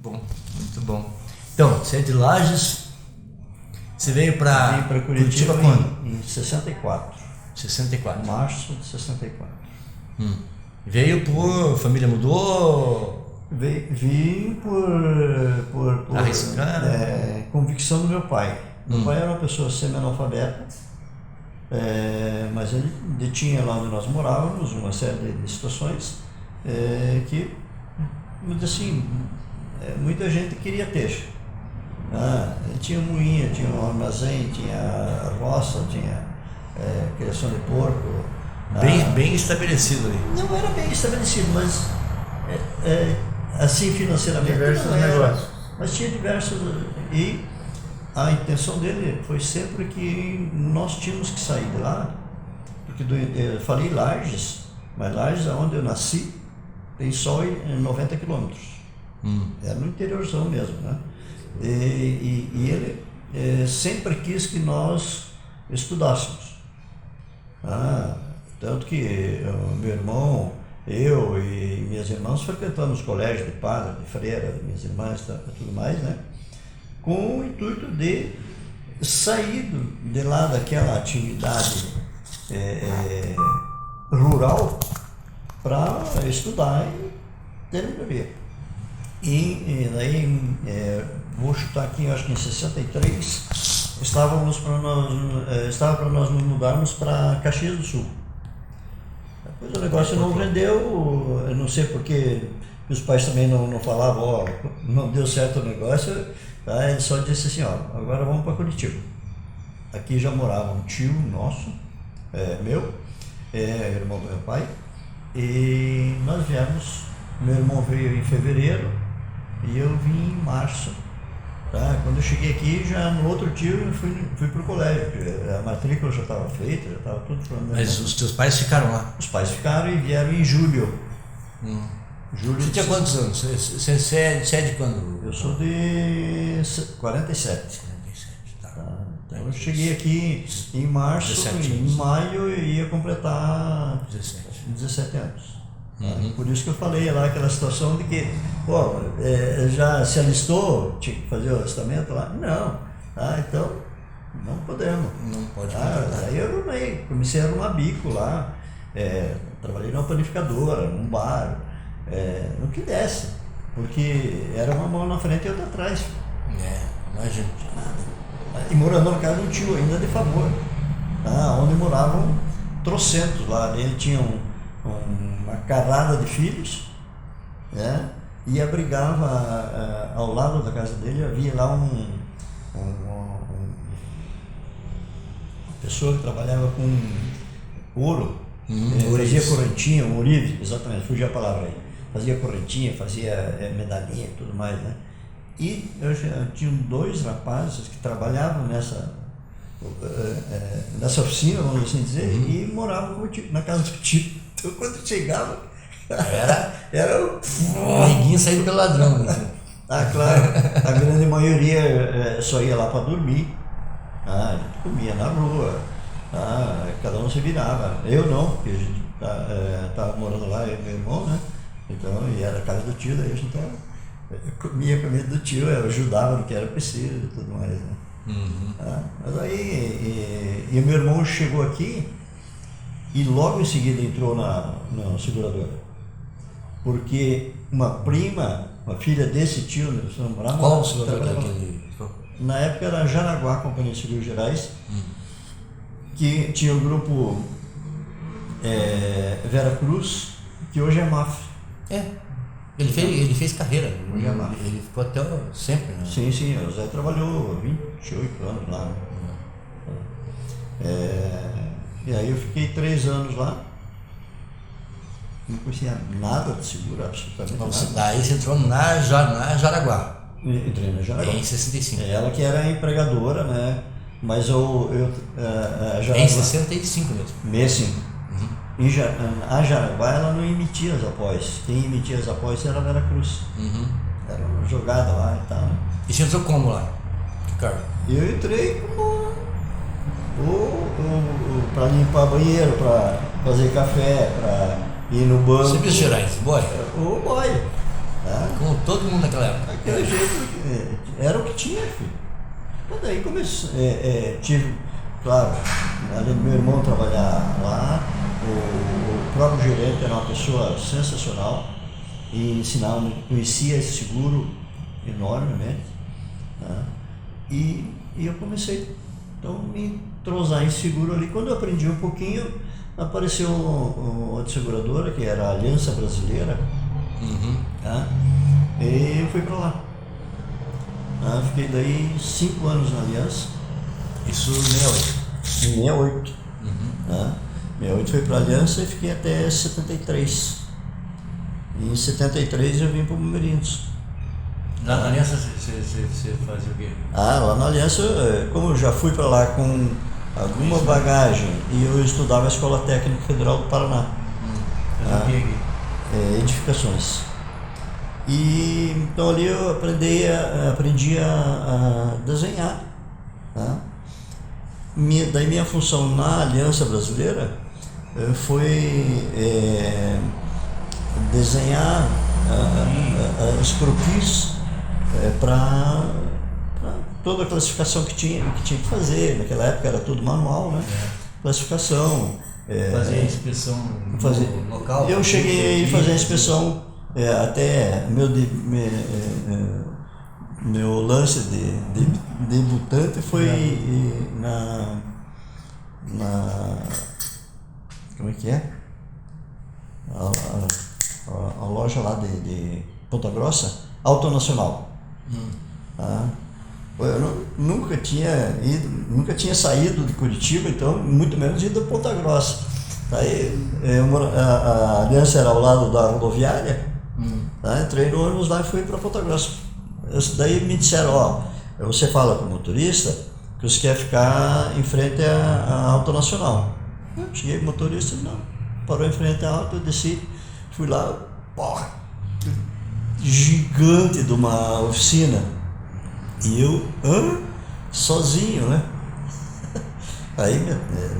Bom, muito bom. Então, você é de Lages, você veio para Vim para Curitiba quando? em 64. 64. Março de 64. Veio por... família mudou? Vim por Arriscando? convicção do meu pai. Meu pai era uma pessoa semi-analfabeta, mas ele tinha lá onde nós morávamos uma série de situações que, assim, muita gente queria ter. Tinha moinha, tinha um armazém, tinha roça, tinha criação de porco. Bem estabelecido ali. Não era bem estabelecido, mas assim financeiramente Diversos não era. negócios. Mas tinha diversos. E a intenção dele foi sempre que nós tínhamos que sair de lá, porque eu falei Lages, mas Lages, onde eu nasci, tem só 90 quilômetros. É no interiorzão mesmo, né? E ele sempre quis que nós estudássemos. Tanto que meu irmão, eu e minhas irmãs frequentamos colégios de padre, de freira, minhas irmãs e tudo mais, né? Com o intuito de sair de lá daquela atividade rural para estudar e ter um bebê. E daí, vou chutar aqui, acho que em 63, estava para nós nos mudarmos para Caxias do Sul. Depois o negócio não rendeu, eu não sei porque os pais também não falavam, não deu certo o negócio, tá? Ele só disse assim, agora vamos para Curitiba. Aqui já morava um tio nosso, meu, irmão do meu pai, e nós viemos, meu irmão veio em fevereiro e eu vim em março. Tá? Quando eu cheguei aqui, já no outro dia eu fui para o colégio, porque a matrícula já estava feita, já estava tudo falando. Mas os teus pais ficaram lá? Os pais ficaram e vieram em julho. Julho. Você tinha quantos anos? Você é de quando? Eu sou de 47. 47, tá. Então eu cheguei aqui em março, 17 em anos. maio eu ia completar 17 anos. Por isso que eu falei lá aquela situação de que, já se alistou, tinha que fazer o alistamento lá? Não. Então, não podemos. Não pode Aí eu arrumei, comecei a arrumar bico lá, trabalhei numa panificadora, num bar, no que desse, porque era uma mão na frente e outra atrás. Imagina. E morando na casa do tio ainda de favor, onde moravam trocentos lá. Ele tinha uma carrada de filhos, né? E abrigava ao lado da casa dele, havia lá uma pessoa que trabalhava com ouro, fazia correntinha, um ourive, exatamente, fugiu a palavra aí, fazia correntinha, fazia medalhinha e tudo mais, né? E eu tinha dois rapazes que trabalhavam nessa oficina, vamos assim dizer, e moravam na casa do tio. Então quando chegava, era o... Ninguém saiu pelo ladrão. Né? Claro, a grande maioria só ia lá para dormir. A gente comia na rua, cada um se virava. Eu não, porque a gente estava morando lá, eu e meu irmão, né? Então, e era a casa do tio, daí a gente comia a comida do tio, eu ajudava no que era preciso e tudo mais, né? Mas aí, e meu irmão chegou aqui e logo em seguida entrou na seguradora, porque uma prima, uma filha desse tio, né, qual seguradora que ele... Na época era Jaraguá, Companhia de Seguros Gerais, que tinha o grupo Vera Cruz, que hoje é MAF. Ele fez carreira, Ele ele ficou até sempre, né? Sim, o Zé trabalhou 28 anos lá. E aí eu fiquei 3 anos lá, não conhecia nada de seguro, absolutamente nada. Daí você entrou na Jaraguá. Entrei na Jaraguá. Em 65. Ela que era a empregadora, né? Mas a Jaraguá... Em 65 mesmo. A Jaraguá ela não emitia as após. Quem emitia as após era a Vera Cruz. Era uma jogada lá e tal. E você entrou como lá? Que cargo? Eu entrei como para limpar banheiro, para fazer café, para ir no banco. Serviços gerais, boy? O boy. Tá? Como todo mundo naquela época. Aquele jeito, era o que tinha, filho. Mas daí comecei, tive, claro, além do meu irmão trabalhar lá, o próprio gerente era uma pessoa sensacional e ensinava, conhecia esse seguro enormemente. Tá? E eu comecei então me entrosar em seguro ali. Quando eu aprendi um pouquinho, apareceu outra seguradora, que era a Aliança Brasileira. Tá? E eu fui para lá. Tá? Fiquei daí 5 anos na Aliança. Isso em 68. Em 68. Tá? 68 fui para a Aliança e fiquei até 73. E em 73 eu vim para o Bombeirinhos. Lá na Aliança você fazia o quê? Lá na Aliança, como eu já fui para lá com alguma bagagem e eu estudava a Escola Técnica Federal do Paraná. Fazia o quê aqui? Edificações. E então ali eu aprendi a desenhar. Tá? Daí minha função na Aliança Brasileira foi desenhar os croquis para toda a classificação que tinha que fazer. Naquela época era tudo manual, né? Classificação. Fazia inspeção no local? Eu cheguei a fazer a inspeção, até meu lance de debutante foi como é que é? A loja lá de Ponta Grossa, Auto Nacional. Tá? Eu nunca tinha saído de Curitiba, então muito menos ido a Ponta Grossa. Daí a Aliança era ao lado da rodoviária, tá? Entrei no ônibus lá e fui para Ponta Grossa. Daí me disseram, você fala com o motorista que você quer ficar em frente à Auto Nacional. Eu cheguei com o motorista, não, parou em frente à Auto, eu desci, fui lá, gigante de uma oficina. E eu, sozinho, né? Aí me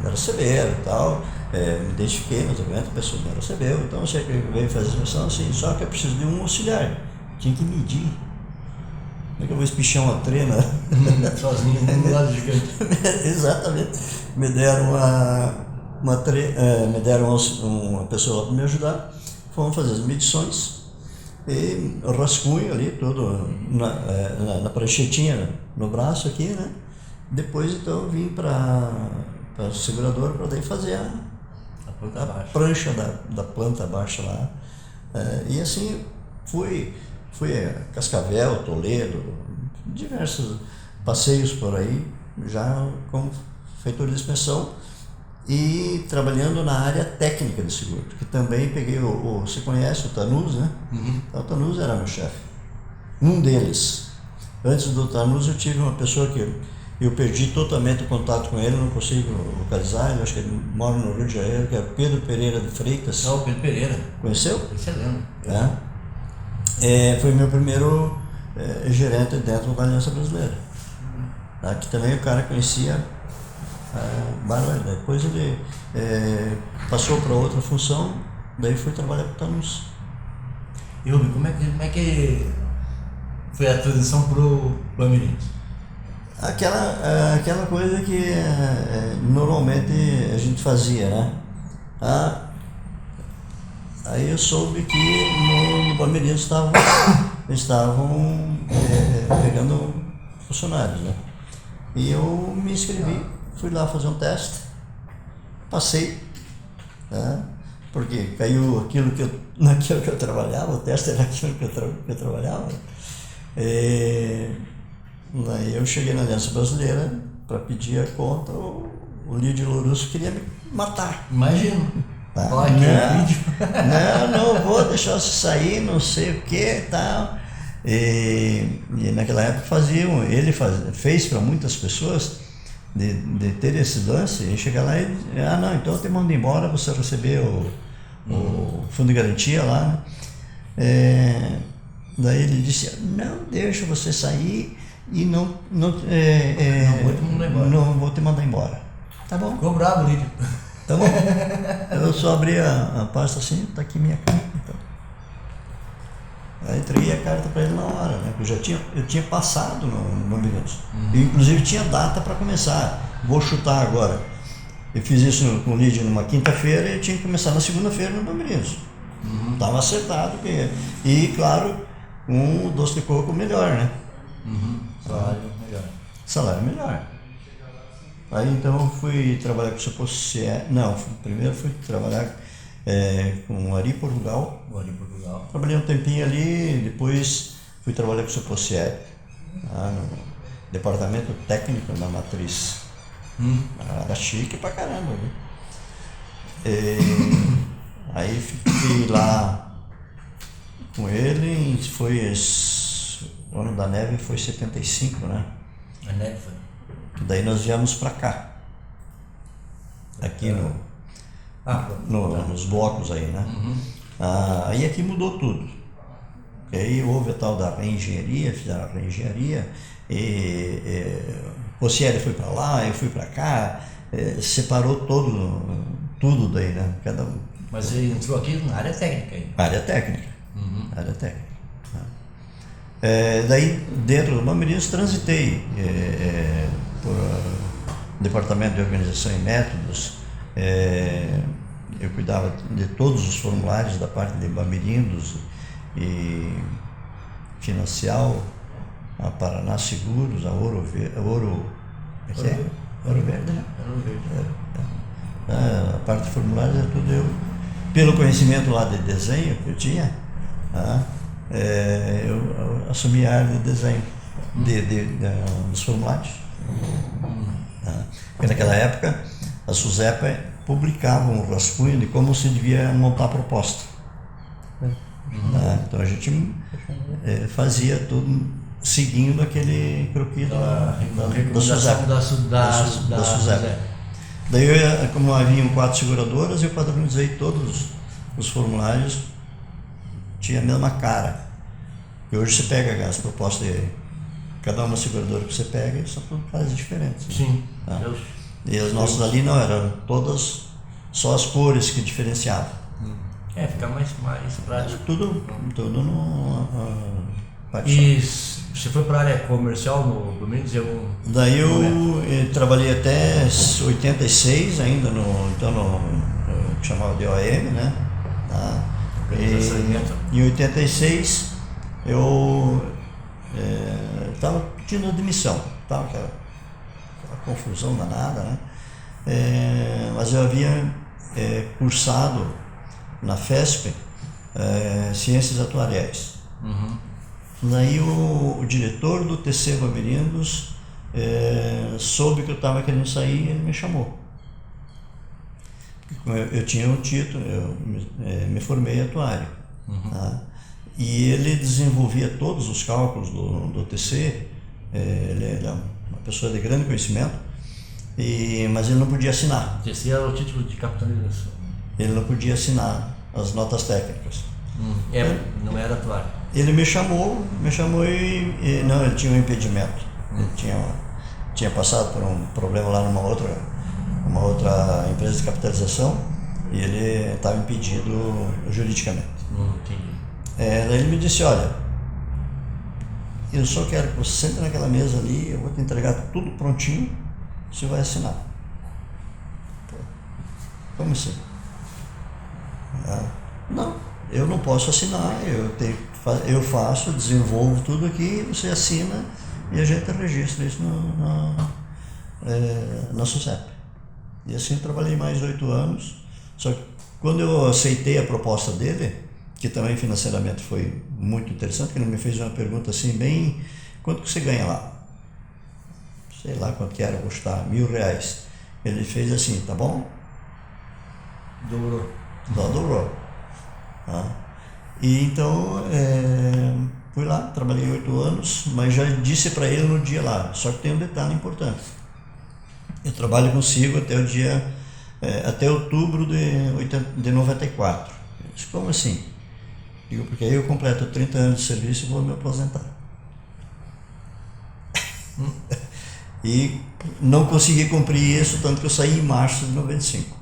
receberam e tal, me identifiquei no documento, a pessoa me recebeu, então você veio fazer a inspeção assim, só que eu preciso de um auxiliar, tinha que medir. Como é que eu vou espichar uma trena? Sozinho, no lado gigante. Exatamente. Me deram uma pessoa para me ajudar, fomos fazer as medições. E rascunho ali, tudo na pranchetinha no braço aqui, né? Depois então eu vim para a seguradora para daí fazer a prancha da planta baixa lá. E assim fui a Cascavel, Toledo, diversos passeios por aí, já como feitor de inspeção e trabalhando na área técnica de seguro, que também peguei você conhece o Tanus, né? O Tanus era meu chefe, um deles. Antes do Tanus eu tive uma pessoa que eu perdi totalmente o contato com ele, não consigo localizar, eu acho que ele mora no Rio de Janeiro, que é Pedro Pereira de Freitas. O Pedro Pereira. Conheceu? Excelente. Foi meu primeiro gerente dentro da Aliança Brasileira. Que também o cara conhecia barbaridade. Depois ele passou para outra função, daí fui trabalhar com o Tanus. E Rubem, como é que foi a transição pro Bombeirinhos? Aquela coisa que normalmente a gente fazia, né? Aí eu soube que no Bombeirinhos estavam pegando funcionários, né? E eu me inscrevi, fui lá fazer um teste, passei, né? Porque caiu naquilo que eu trabalhava, o teste era aquilo que eu trabalhava. Daí eu cheguei na Aliança Brasileira para pedir a conta, o Lídio Lourusso queria me matar. Imagino. Não vou deixar você sair, não sei o que e tal. E naquela época ele fez para muitas pessoas de ter esse lance e chegar lá e não, então eu te mando embora, você receber o fundo de garantia lá. Daí ele disse, não deixa você sair e não vou te mandar embora. Tá bom. Ficou bravo, Lídio. Tá bom. Eu só abri a pasta assim, tá aqui minha carta. Então. Aí entreguei a carta para ele na hora, né? Porque eu tinha passado no Bambirindos. Eu, inclusive, tinha data para começar. Vou chutar agora. Eu fiz isso com o Lídio numa quinta-feira e eu tinha que começar na segunda-feira no Bambirindos. Estava acertado. E, claro, um doce de coco melhor, né? Salário melhor. Salário melhor. Aí então eu fui trabalhar com o Supossier. Não, primeiro fui trabalhar com o Ari Portugal. O Ari Portugal. Trabalhei um tempinho ali, depois fui trabalhar com o Supossier, no departamento técnico da matriz. Era chique pra caramba, viu? Aí fiquei lá com ele, o ano da neve foi 75, né? A neve foi. Daí nós viemos pra cá, aqui nos blocos aí, né? Aí aqui mudou tudo. E aí houve a tal da reengenharia, fizeram a reengenharia, o Cieri foi para lá, eu fui para cá, separou tudo daí, né? Cada um. Mas ele entrou aqui na área técnica aí. Área técnica. Área técnica. Daí dentro do Bambirindos transitei por departamento de organização e métodos. Eu cuidava de todos os formulários da parte de Bambirindos e Financial, a Paraná Seguros, a Ouro Verde, Ouro Verde, né? Ouro Verde. A parte de formulários é tudo eu. Pelo conhecimento lá de desenho que eu tinha, eu assumi a área de desenho dos formulários. Porque naquela época a SUSEPA publicava um rascunho de como se devia montar a proposta. Então a gente fazia tudo seguindo aquele croquis da SUSEPA. Daí, como haviam 4 seguradoras, eu padronizei todos os formulários, tinha a mesma cara. E hoje você pega as propostas de cada uma seguradora que você pega, são tudo caras diferentes. Sim. Tá? E as nossas ali não, eram todas só as cores que diferenciavam. Fica mais prático. Tudo no... E você foi para a área comercial no Bambirindos? Daí eu trabalhei até 86 ainda no que chamava de OM, né? Em 86 eu estava pedindo admissão, tava aquela confusão danada, né? Mas eu havia cursado na FESP Ciências Atuariais. Daí o diretor do TC Bambirindos soube que eu estava querendo sair e ele me chamou. Eu tinha um título, eu me formei atuário. Tá? E ele desenvolvia todos os cálculos do TC, ele é uma pessoa de grande conhecimento, mas ele não podia assinar. O TC era o título de capitalização. Ele não podia assinar as notas técnicas. Não era atuário. Ele me chamou e não, ele tinha um impedimento. Ele tinha passado por um problema lá numa outra empresa de capitalização e ele estava impedido juridicamente. Entendi. Daí ele me disse, olha, eu só quero que você sente naquela mesa ali, eu vou te entregar tudo prontinho, você vai assinar. Como assim? Não, eu não posso assinar, eu faço, desenvolvo tudo aqui, você assina e a gente registra isso na SUSEP. E assim eu trabalhei mais 8 anos, só que quando eu aceitei a proposta dele, que também financeiramente foi muito interessante, que ele me fez uma pergunta assim, bem, quanto que você ganha lá? Sei lá quanto que era, vou chutar, R$1.000. Ele fez assim, tá bom? Dobrou. E então, fui lá, trabalhei 8 anos, mas já disse para ele no dia lá, só que tem um detalhe importante. Eu trabalho consigo até outubro de 94. Eu disse, como assim? Digo, porque aí eu completo 30 anos de serviço e vou me aposentar. E não consegui cumprir isso, tanto que eu saí em março de 95.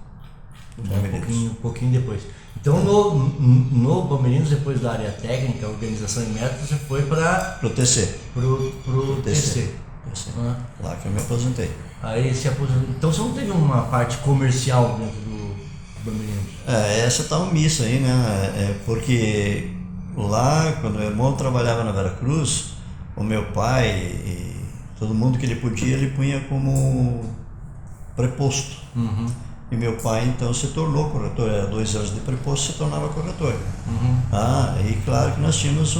Um pouquinho depois. Então no Bombeirinhos, depois da área técnica, organização e métodos, você foi para Pro TC. pro TC. TC. Ah. Lá que eu me aposentei. Aí se aposentou. Então você não teve uma parte comercial dentro do Bombeirinhos? Essa tá omissa aí, né? Porque lá, quando meu irmão trabalhava na Veracruz, o meu pai e todo mundo que ele podia, ele punha como preposto. Uhum. E meu pai então se tornou corretor, era 2 anos de preposto, se tornava corretor. Uhum. E claro que nós tínhamos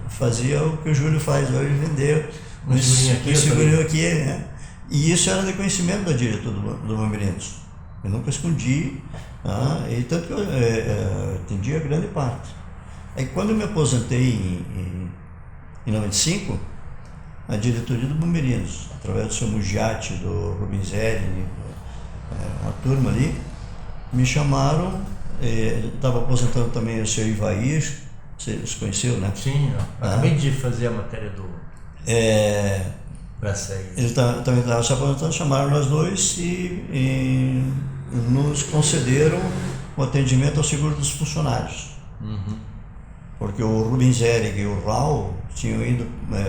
fazia o que o Júlio faz hoje, vendeu Um segurinho aqui, né? E isso era de conhecimento da diretora do Bombeirinhos. Eu nunca escondi, e tanto que eu atendia grande parte. Aí quando eu me aposentei em 95, a diretoria do Bombeirinhos, através do seu Mugiati, do Rubinzelli, uma turma ali, me chamaram, estava aposentando também o seu Ivair, você os conheceu, né? Sim, eu acabei de fazer a matéria do Braceg. Ele também estava se aposentando, chamaram nós dois e nos concederam o atendimento ao seguro dos funcionários. Uhum. Porque o Rubinzelli e o Raul tinham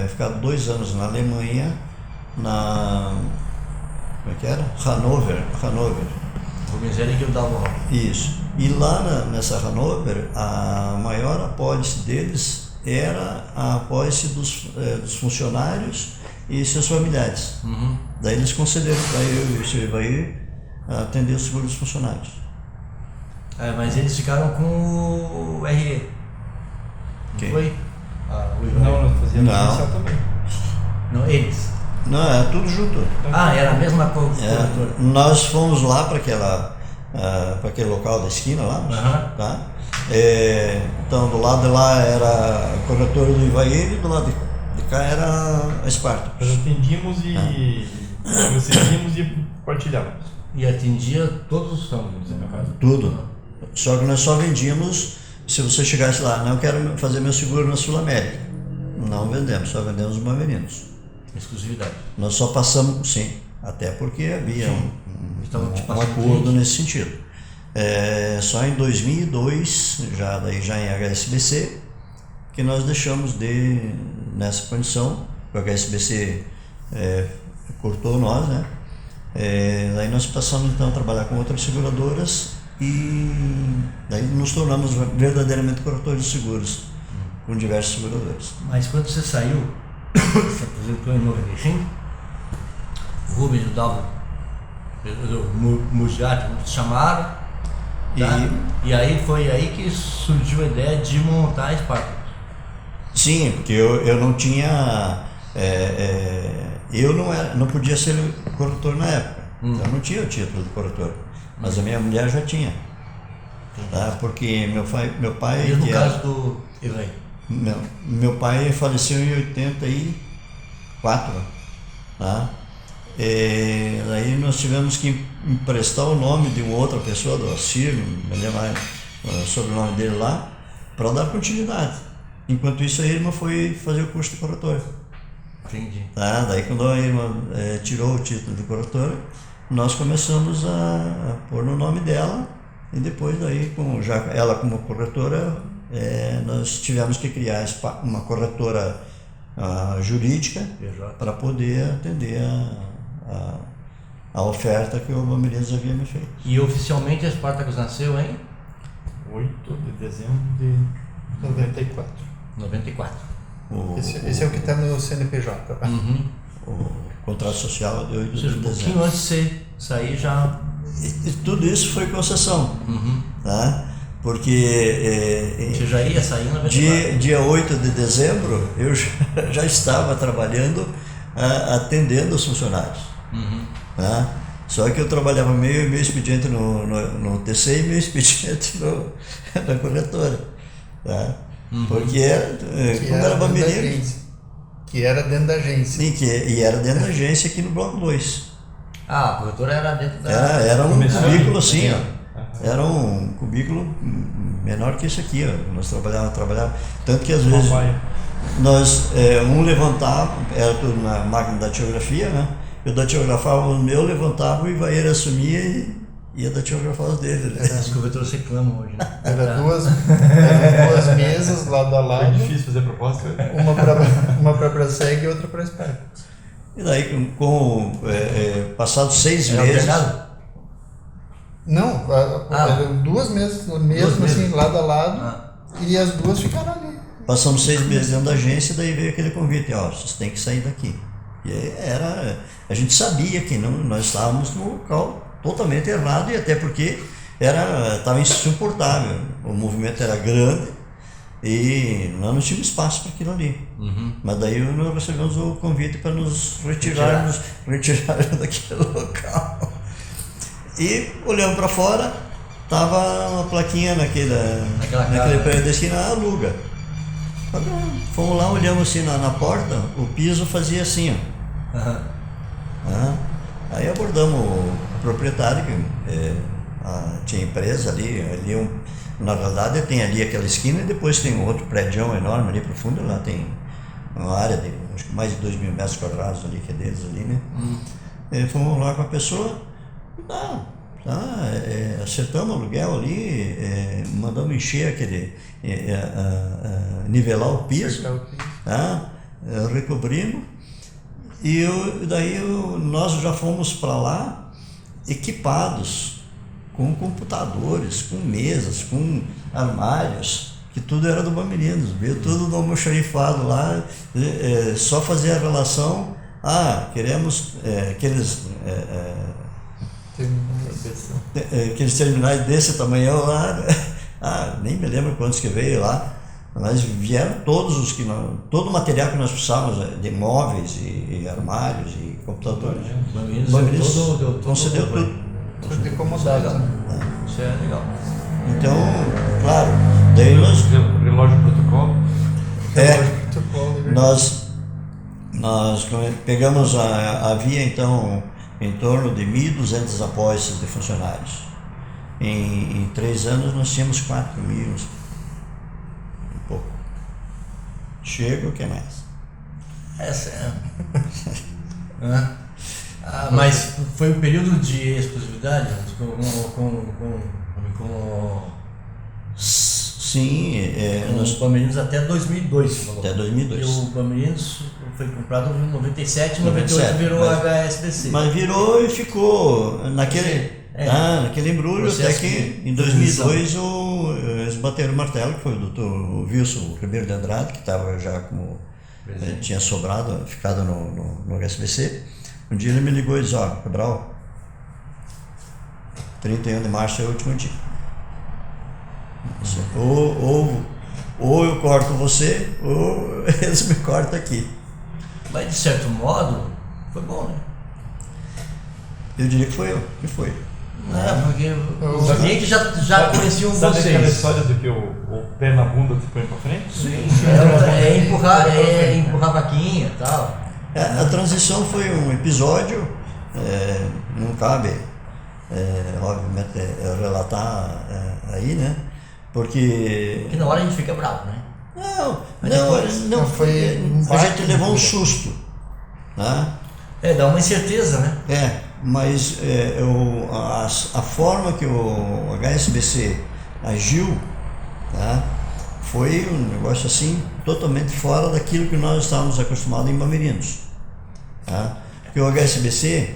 ficado 2 anos na Alemanha, como é que era? Hannover. O Rubinzelli que eu dava. Isso. E lá nessa Hannover, a maior apólice deles era a apólice dos funcionários e seus familiares. Uhum. Daí eles concederam para eu e o seu Ivair atender o seguro dos funcionários. Mas eles ficaram com o RE. Quem? Foi? O Ivair. Não, nós fazíamos Não. inicial também. Não, eles. Não, era tudo junto. Era a mesma cobertura. Nós fomos lá para aquele local da esquina lá, Uhum. tá? Então do lado de lá era a corretora do Ivair e do lado de cá era a Esparta. Nós atendíamos e recebíamos e partilhávamos. E atendia todos os campos, no meu caso. Tudo. Só que nós só vendíamos, se você chegasse lá, não quero fazer meu seguro na Sul América. Não vendemos, só vendemos os Bombeirinhos. Exclusividade. Nós só passamos, sim, até porque havia Então, tipo, um acordo nesse sentido. Só em 2002, já em HSBC, que nós deixamos nessa condição, o HSBC cortou nós, né? Daí nós passamos então a trabalhar com outras seguradoras e daí nos tornamos verdadeiramente corretores de seguros com diversos seguradores. Mas quando você saiu, se apresentou em 95, o Rubens e o Dalva, o Mugiati, chamaram, tá? E aí foi aí que surgiu a ideia de montar a Esparta. Sim, porque eu não tinha, eu não podia ser corretor na época, eu não tinha o título de corretor, mas a minha mulher já tinha, tá? Porque meu pai E no que caso do Ivair? meu pai faleceu em 84, tá? Aí nós tivemos que emprestar o nome de uma outra pessoa, do Assir, não me lembro mais o sobrenome dele lá, para dar continuidade. Enquanto isso a irmã foi fazer o curso de corretor. Entendi. Tá? Daí quando a irmã tirou o título de corretora, nós começamos a pôr no nome dela e depois daí, já ela como corretora, nós tivemos que criar uma corretora jurídica para poder atender a oferta que o Bombeirinhos havia me feito. E oficialmente a Spartacus nasceu em 8 de dezembro de 94. 94. Esse é o que está no CNPJ. Uhum. O contrato social de 8 Ou seja, de um dezembro. pouquinho antes de você sair já. E tudo isso foi concessão, Uhum. tá? Porque Você já ia sair em 94. dia 8 de dezembro eu já estava trabalhando, atendendo os funcionários. Uhum. Tá? Só que eu trabalhava meio expediente no TC e meio expediente na corretora. Tá? Uhum. Porque como era Bombeirinho, Que era dentro da agência. sim, e era dentro da agência aqui no Bloco 2. A corretora era dentro da. Era um Começou cubículo ali, assim, ó. Era um cubículo menor que esse aqui, ó. Nós trabalhávamos. Tanto que às vezes nós, levantava, era tudo na máquina da datilografia, né? Eu datilografava o meu, levantava, o Ivair assumia ia datilografar os dele. Né? Os corretores reclamam hoje, né? Eram duas mesas lado a Foi lado, difícil fazer a proposta. uma para Braseg e outra para Spark. E daí, passados 6 Era meses... alternado? Não, eram duas mesas, mesmo Duas assim, mesas. lado a lado, Ah. e as duas ficaram ali. Passamos 6 meses dentro da agência, daí veio aquele convite, ó, vocês têm que sair daqui. E aí a gente sabia que nós estávamos no local totalmente errado, e até porque estava insuportável, o movimento era grande e nós não tínhamos espaço para aquilo ali. Uhum. Mas daí nós recebemos o convite para nos retirar daquele local. E olhando para fora, estava uma plaquinha naquele prédio da esquina, aluga. Fomos lá, olhamos assim na porta, o piso fazia assim, ó. Uhum. Aí abordamos o proprietário, que tinha empresa ali na verdade tem ali aquela esquina e depois tem um outro prédio enorme ali pro fundo, lá tem uma área de acho que mais de 2.000 metros quadrados ali, que é deles ali, né? E fomos lá com a pessoa, acertamos o aluguel ali, mandamos encher nivelar o piso, Acertar o piso. recobrimos, e daí nós já fomos para lá equipados com computadores, com mesas, com armários, que tudo era do Bamirinos, veio tudo do almoxarifado lá, só fazer a relação, queremos aqueles terminais desse tamanho lá, nem me lembro quantos que veio lá, mas vieram todo o material que nós precisávamos, de móveis e armários e computadores. O Bamirinos deu concedeu tudo. Tudo de comodidade. Isso é legal. Então, claro, daí Relógio protocolo. nós pegamos havia então em torno de 1.200 apólices de funcionários. Em 3 anos nós tínhamos 4.000, um pouco. Chega, o que mais? Mas foi um período de exclusividade Sim, os Bamirinos até 2002, você falou. até 2002. E o Bamirinos foi comprado em 97, 98 virou HSBC. Mas virou e ficou naquele embrulho, até que em 2002 eles bateram o martelo, que foi o Dr. Wilson Ribeiro de Andrade, que estava já como tinha ficado no HSBC. Um dia ele me ligou e disse, Cabral, 31 de março é o último dia. Ou eu corto você, ou eles me cortam aqui. Mas de certo modo, foi bom, né? Eu diria que foi eu, que foi. Porque os clientes já conheciam Sabe aquela vocês. história do que o pé na bunda te põe pra frente? Sim, empurrar a vaquinha e tal. A transição foi um episódio, não cabe, obviamente, relatar aí, né? Porque na hora a gente fica bravo, né? não foi. A gente levou um susto, né? Dá uma incerteza, né? Mas a forma que o HSBC agiu, tá? Foi um negócio assim totalmente fora daquilo que nós estávamos acostumados em Bamirinos, tá? Porque o HSBC,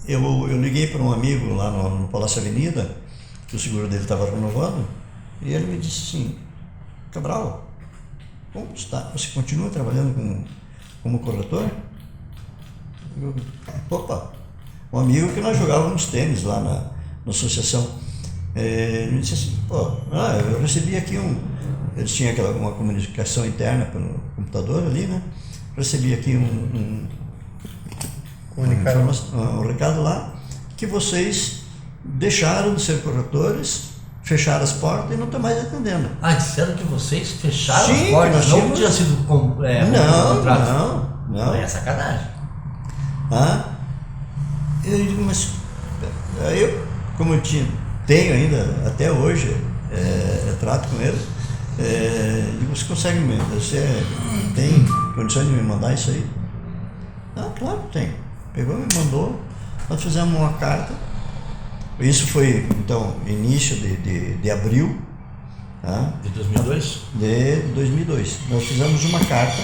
eu liguei para um amigo lá no Palácio Avenida, que o seguro dele estava renovando, e ele me disse assim, Cabral, como está? Você continua trabalhando como corretor? Opa, um amigo que nós jogávamos tênis lá na associação. Ele me disse assim, eu recebi aqui eles tinham uma comunicação interna pelo computador ali, né? Recebi aqui um recado lá, que vocês deixaram de ser corretores, fecharam as portas e não estão mais atendendo. Disseram que vocês fecharam Sim, as portas, nós não tínhamos... tinha sido contrato. Não. É sacanagem. Eu digo, mas eu, como eu tenho ainda, até hoje, trato com ele, digo, você tem condições de me mandar isso aí? Claro que tem. Pegou, me mandou, nós fizemos uma carta Isso foi, então, início de abril, tá? De 2002? De 2002. Nós fizemos uma carta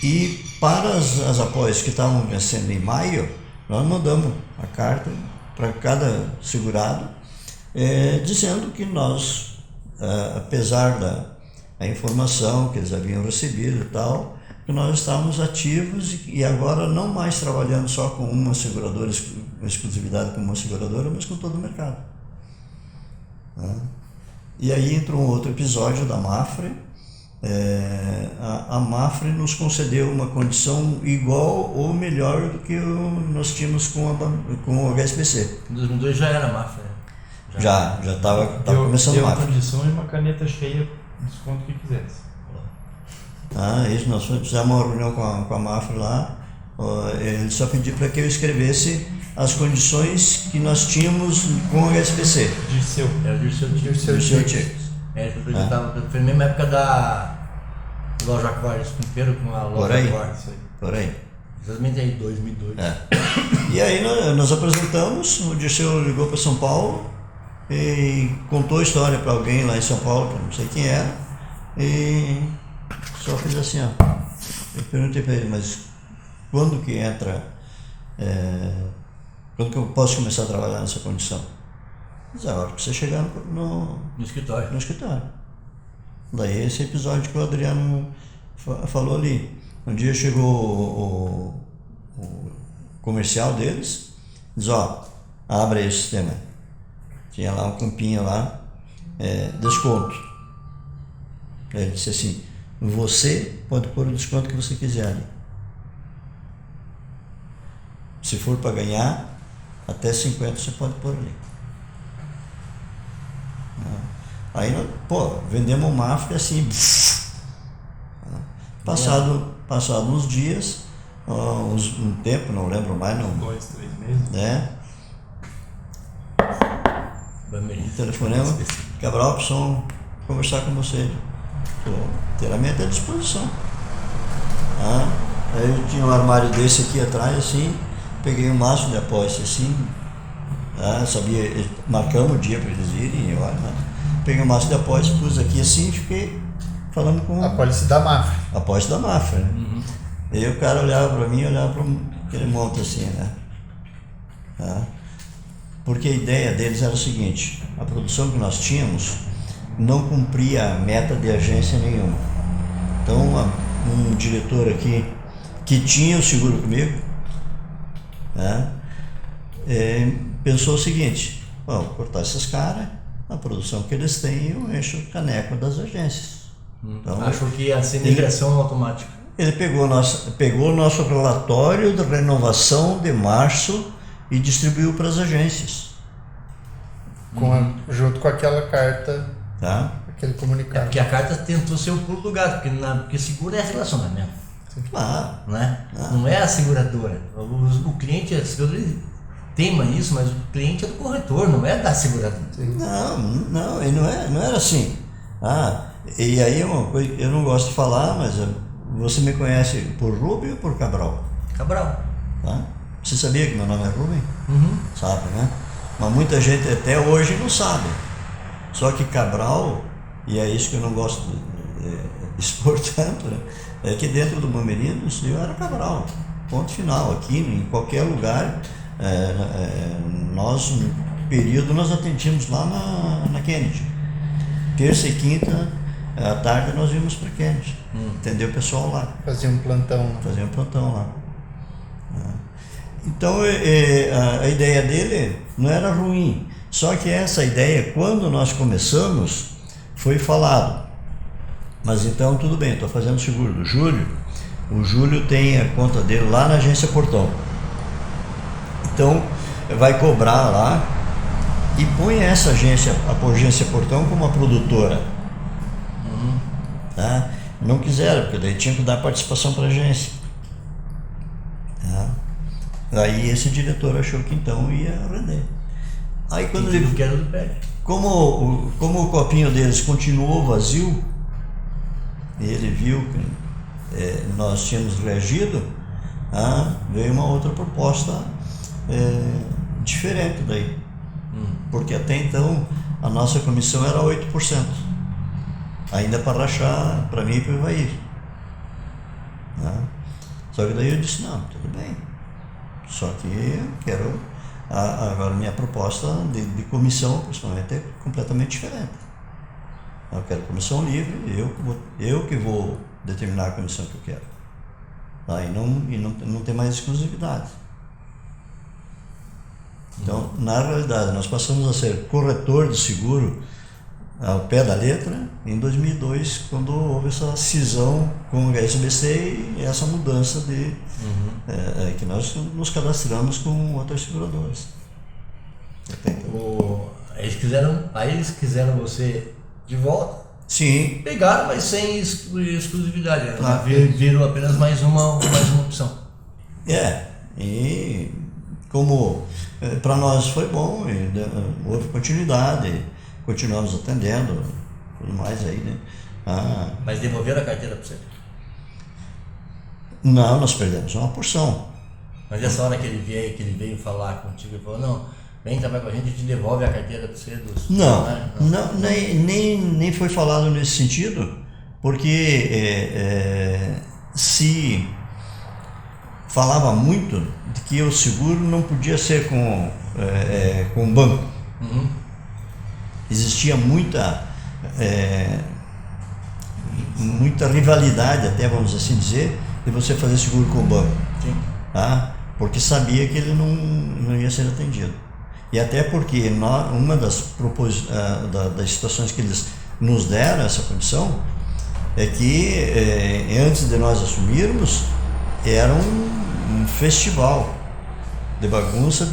e para as apólices que estavam vencendo em maio, nós mandamos a carta para cada segurado, dizendo que nós, apesar da informação que eles haviam recebido e tal, que nós estávamos ativos e agora não mais trabalhando só com uma seguradora, exclusividade com uma seguradora, mas com todo o mercado. Tá? E aí entrou um outro episódio da Mafre. A Mafre nos concedeu uma condição igual ou melhor do que nós tínhamos com o HSBC. Em 2002 já era máfia. Já estava começando a Deu Mafre. condição e uma caneta cheia, desconto que quisesse. Isso, nós fizemos uma reunião com a Mafre lá. Ele só pediu para que eu escrevesse as condições que nós tínhamos com o HSBC. Dirceu. Era o Dirceu Dirceu Ticks. Foi na mesma época da loja Aquários, com a loja Aquários. Por aí. Exatamente aí, 2002. E aí nós apresentamos, o Dirceu ligou para São Paulo e contou a história para alguém lá em São Paulo, que eu não sei quem era, e só fez assim, ó. Eu perguntei para ele, mas quando que entra, quando que eu posso começar a trabalhar nessa condição? Mas é a hora que você chegar no escritório. Daí esse episódio que o Adriano falou ali. Um dia chegou o comercial deles, diz, abre aí o sistema. Tinha lá um campinho lá, desconto. Ele disse assim, você pode pôr o desconto que você quiser ali. Se for para ganhar, até 50 você pode pôr ali. Aí, vendemos o Mafre assim. Passado uns dias, um tempo, não lembro mais, não. 2, 3 meses. Telefonema, Cabral, preciso conversar com você. Inteiramente à disposição. Aí eu tinha um armário desse aqui atrás, assim, peguei um maço de apólice assim, marcamos o dia para eles irem, peguei um maço de apólice, pus aqui assim e fiquei falando com A apólice da Mafre. a apólice da Mafra, né? Uhum. E aí o cara olhava para mim, olhava para aquele monte assim, né? Porque a ideia deles era o seguinte, a produção que nós tínhamos não cumpria a meta de agência nenhuma. Então um diretor aqui que tinha o seguro comigo, pensou o seguinte, vou cortar esses caras, a produção que eles têm eu encho o caneco das agências. Então, achou que ia ser migração automática. Ele pegou o nosso relatório de renovação de março e distribuiu para as agências. Junto com aquela carta, aquele comunicado. Porque a carta tentou ser o pulo do gato, porque seguro é relacionamento. Claro. Não é a seguradora. O cliente, a seguradora teima isso, mas o cliente é do corretor, não é da seguradora. Não, e não era assim. E aí é uma coisa que eu não gosto de falar, mas você me conhece por Rubem ou por Cabral? Cabral. Você sabia que meu nome é Rubem? Uhum. Sabe, né? Mas muita gente até hoje não sabe. Só que Cabral, e é isso que eu não gosto de expor tanto, né? É que dentro do Bamerinos eu era Cabral. Ponto final. Aqui, em qualquer lugar, nós, no período, nós atendíamos lá na Kennedy. Terça e quinta, à tarde, nós íamos para Kennedy. Atender o pessoal lá. Fazia um plantão. Fazia um plantão lá. Então, a ideia dele não era ruim. Só que essa ideia, quando nós começamos, foi falado. Mas então, tudo bem, estou fazendo seguro do Júlio. O Júlio tem a conta dele lá na agência Portão. Então, vai cobrar lá e põe essa agência, a agência Portão, como uma produtora. Não quiseram, porque daí tinha que dar participação para a agência. Aí esse diretor achou que então ia render. Aí quando ele, Quero do pé. como o copinho deles continuou vazio, e ele viu que nós tínhamos reagido, veio uma outra proposta diferente daí. Porque até então a nossa comissão era 8%. Ainda para rachar para mim e para o Ivair. Né? Só que daí eu disse, não, tudo bem. Só que eu quero... Agora minha proposta de comissão, principalmente, é completamente diferente. Eu quero comissão livre, eu que vou determinar a comissão que eu quero. Tá? E não tem mais exclusividade. Então, na realidade, nós passamos a ser corretor de seguro ao pé da letra em 2002, quando houve essa cisão com o HSBC e essa mudança de que nós nos cadastramos com outras seguradoras. Aí eles quiseram você de volta. Sim. Pegaram, mas sem exclusividade. Né? Claro. Virou apenas mais uma opção. E como para nós foi bom, houve continuidade, continuamos atendendo, tudo mais aí, né? Mas devolveram a carteira para você? Não, nós perdemos uma porção. Mas essa hora que ele veio falar contigo, ele falou, não, vem trabalhar com a gente te devolve a carteira para você dos nem foi falado nesse sentido, porque se falava muito de que o seguro não podia ser com o banco. Existia muita rivalidade, até vamos assim dizer, de você fazer seguro com o banco. Sim. Tá? Porque sabia que ele não ia ser atendido. E até porque uma das situações que eles nos deram, essa condição, é que antes de nós assumirmos, era um festival de bagunça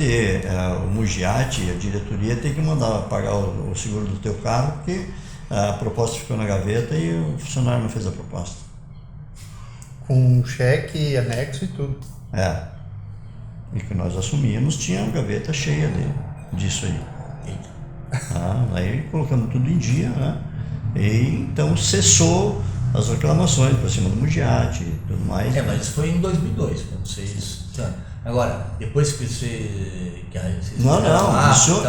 o Mugiati, a diretoria tem que mandar pagar o seguro do teu carro, porque a proposta ficou na gaveta e o funcionário não fez a proposta. Com cheque, anexo e tudo. E que nós assumimos, tinha a gaveta cheia disso aí. Aí colocamos tudo em dia, né? E então cessou as reclamações para cima do Mugiati e tudo mais. Mas isso foi em 2002, quando vocês... Agora, depois que você... Isso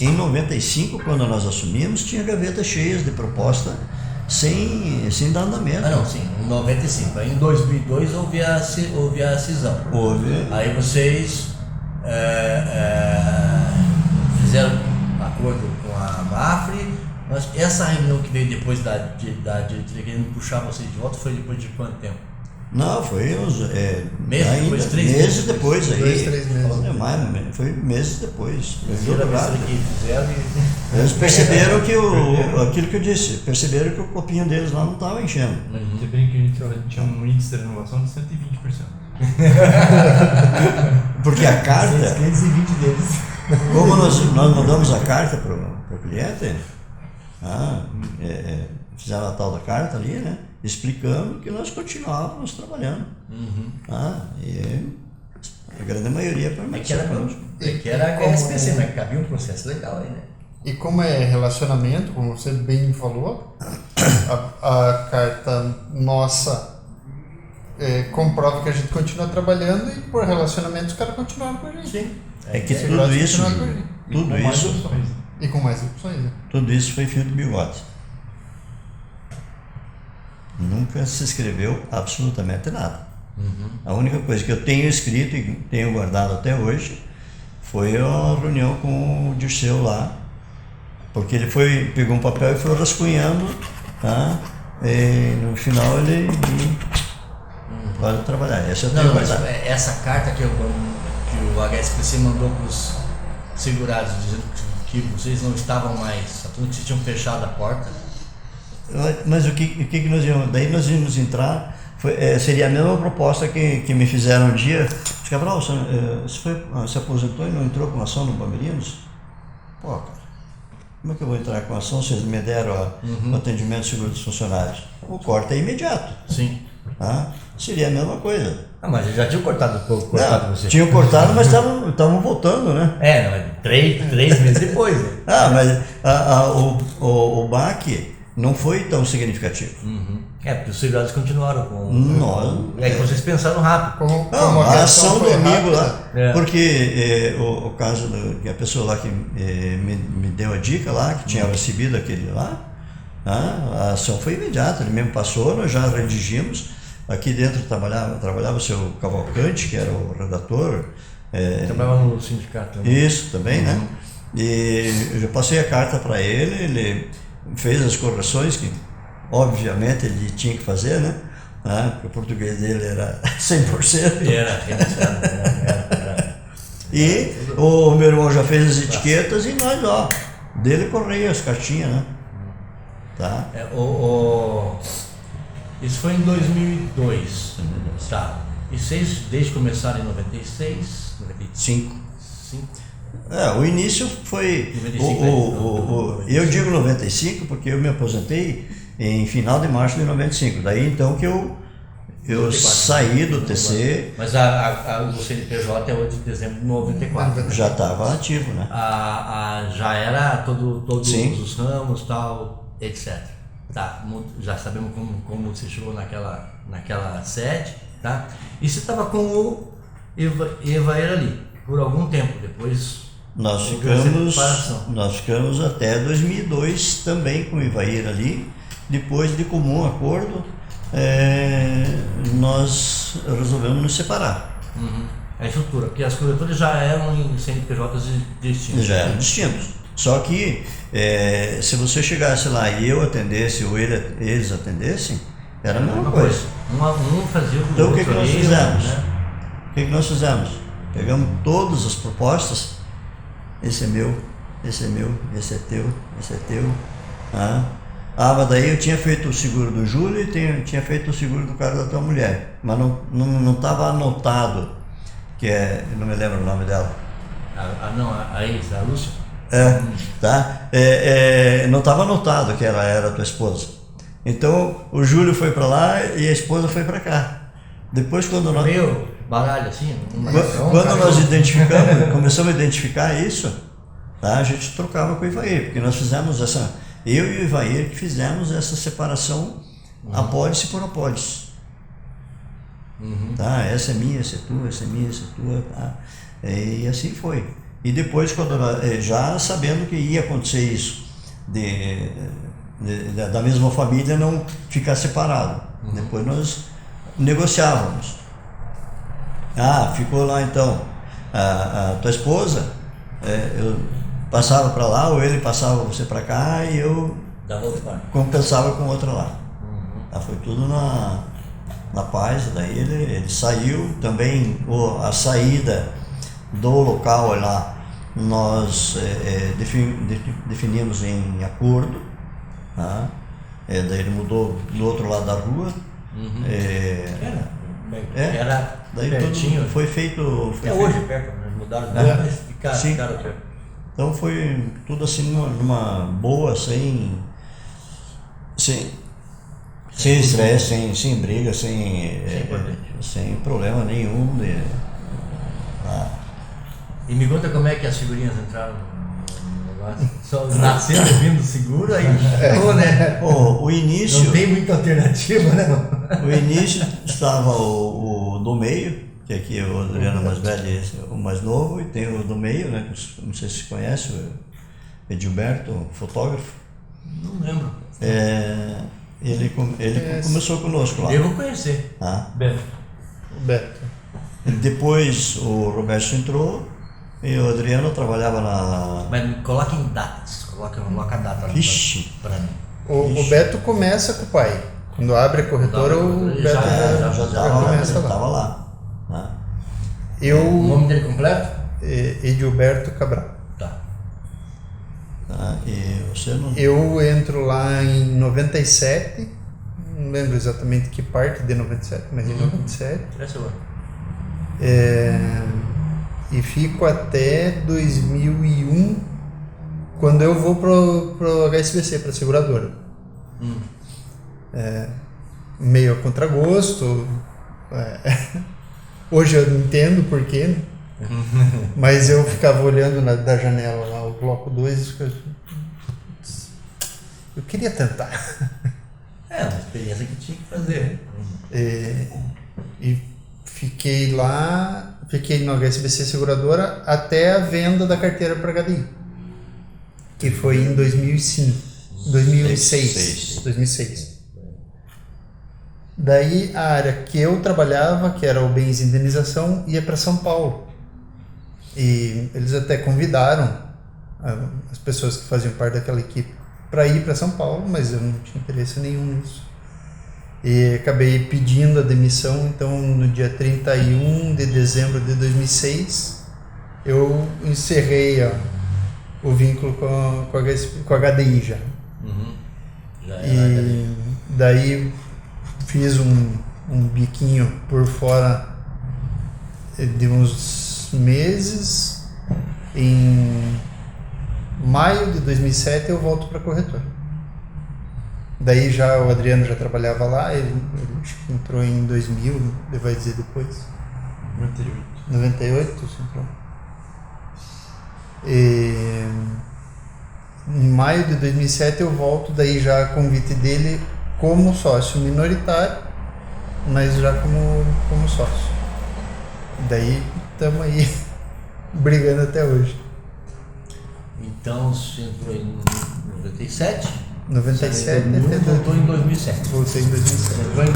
em 95, quando nós assumimos, tinha gavetas cheias de proposta sem dar andamento. Sim, em 95. Aí em 2002 houve a cisão. Aí vocês fizeram acordo com a Mafre. Mas essa reunião que veio depois da diretoria querendo puxar vocês de volta foi depois de quanto tempo? Não, foi uns... meses depois? Aí. 2, 3 meses. Foi meses depois. Eles perceberam que aquilo que eu disse, perceberam que o copinho deles lá não estava enchendo. Você bem que a gente tinha um índice de renovação de 120%. Porque a carta... 520 deles. Como nós mandamos a carta para o cliente, fizeram a tal da carta ali, né? Explicando que nós continuávamos trabalhando. E a grande maioria permaneceu. Que era a HSBC, mas cabia um processo legal aí, né? E como é relacionamento, como você bem falou, a carta nossa comprova que a gente continua trabalhando e por relacionamento os caras continuaram com a gente. Sim. É que tudo isso... E com mais opções, né? Tudo isso foi fio de bigode. Nunca se escreveu absolutamente nada. A única coisa que eu tenho escrito e tenho guardado até hoje foi a reunião com o Dirceu lá, porque ele pegou um papel e foi rascunhando, tá? E no final ele pode trabalhar. Essa eu tenho guardado. Essa carta que o HSBC mandou para os segurados dizendo que vocês não estavam mais, que vocês tinham fechado a porta. Mas o que nós íamos... Daí nós íamos entrar, seria a mesma proposta que me fizeram um dia. Cabral, você se aposentou e não entrou com ação no Bamerinos? Pô, cara, como é que eu vou entrar com ação se eles me deram o atendimento de seguro dos funcionários? O corte é imediato. Sim. Seria a mesma coisa. Mas eles já tinham cortado você. Tinham cortado, mas estavam voltando, né? Mas 3 meses depois. Né? Mas o baque não foi tão significativo. Porque os seriados continuaram com... Não. É que vocês pensaram rápido. Não, a ação do foi amigo rápida. lá, porque o caso que a pessoa lá que me deu a dica lá, que tinha recebido aquele lá, a ação foi imediata, ele mesmo passou, nós já redigimos. Aqui dentro trabalhava o seu Cavalcante, que era o redator. Trabalhava no sindicato também. Isso, também, né? E eu já passei a carta para ele fez as correções que, obviamente, ele tinha que fazer, né? Porque o português dele era 100%. Era. E o meu irmão já fez as etiquetas e nós, dele correia as cartinhas, né? Tá? Isso foi em 2002. Tá. E vocês, desde que começaram em 96, 5. 5? O início foi... 95, eu digo 95 porque eu me aposentei em final de março de 95. Daí então que eu saí do TC. Mas o CNPJ é 8 de dezembro de 94. Já estava ativo, né? Já era todos Sim. os ramos, tal, etc. Tá, já sabemos como você chegou naquela sede, tá? E você estava com o Evair ali por algum tempo, depois nós ficamos até 2002 também com o Evair ali. Depois de comum acordo, nós resolvemos nos separar. A estrutura, porque as corretoras já eram em CNPJs distintos. Já eram distintos. Só que se você chegasse lá e eu atendesse ou eles atendessem, era a mesma coisa. Um fazia o Então outro. o que nós fizemos? O que nós fizemos? Pegamos todas as propostas. Esse é meu, esse é meu, esse é teu, esse é teu. Mas daí eu tinha feito o seguro do Júlio e tinha feito o seguro do cara da tua mulher. Mas não estava anotado, eu não me lembro o nome dela. A ex, a Lúcia? Tá? Não estava anotado que ela era a tua esposa. Então o Júlio foi para lá e a esposa foi para cá. Depois quando nós... Meio baralho assim? Quando nós identificamos, começamos a identificar isso, tá? A gente trocava com o Evair, porque nós fizemos eu e o Evair que fizemos essa separação apólice por apólice. Tá? Essa é minha, essa é tua, essa é minha, essa é tua, tá? E assim foi. E depois, já sabendo que ia acontecer isso, da mesma família não ficar separado. Depois nós negociávamos. Ficou lá então a tua esposa, eu passava para lá ou ele passava você para cá e eu compensava com outra lá. Foi tudo na paz. Daí ele saiu também, a saída do local lá nós definimos em acordo, tá? Daí ele mudou do outro lado da rua. Era daí pertinho. tudo foi feito. Hoje perto, mudaram, mas ficaram perto. Então foi tudo assim numa boa, sem estresse, sem briga, sem problema nenhum. E me conta como é que as figurinhas entraram no negócio. Só nasceram vindo seguro, aí ficou, né? O início. Não tem muita alternativa, né? O início estava o do meio, que aqui é o Adriano mais velho e esse é o mais novo, e tem o do meio, né? Não sei se conhece, o Edilberto, fotógrafo. Não lembro. Ele começou conosco lá. Devo conhecer. Beto. Depois o Roberto entrou e o Adriano trabalhava na... Mas coloca em datas, coloca a data Vixe. para mim. O Beto começa com o pai. Quando abre a corretora, o Beto já estava lá. O nome dele completo? Edilberto Cabral. Tá. E você não... Eu entro lá em 97, não lembro exatamente que parte de 97, mas em 97. Essa agora. E fico até 2001, quando eu vou pro HSBC, para a seguradora. Meio a contragosto. Hoje eu não entendo por quê, né? Mas eu ficava olhando da janela lá, o bloco 2, eu queria tentar. É, uma experiência que tinha que fazer. E fiquei lá, fiquei no HSBC Seguradora até a venda da carteira para HDI, que foi em 2006. Daí a área que eu trabalhava, que era o bens e indenização, ia para São Paulo. E eles até convidaram as pessoas que faziam parte daquela equipe para ir para São Paulo, mas eu não tinha interesse nenhum nisso. E acabei pedindo a demissão, então no dia 31 de dezembro de 2006, eu encerrei o vínculo com a HDI já. Já era E daí fiz um biquinho por fora de uns meses. Em maio de 2007 eu volto para a corretora. Daí já o Adriano já trabalhava lá, ele acho que entrou em 2000, ele vai dizer depois. 98 você entrou. E em maio de 2007 eu volto, daí já a convite dele como sócio minoritário, mas já como sócio. Daí estamos aí brigando até hoje. Então você entrou em 97? 97, voltou em 2007. Voltei em 2007. Entrou em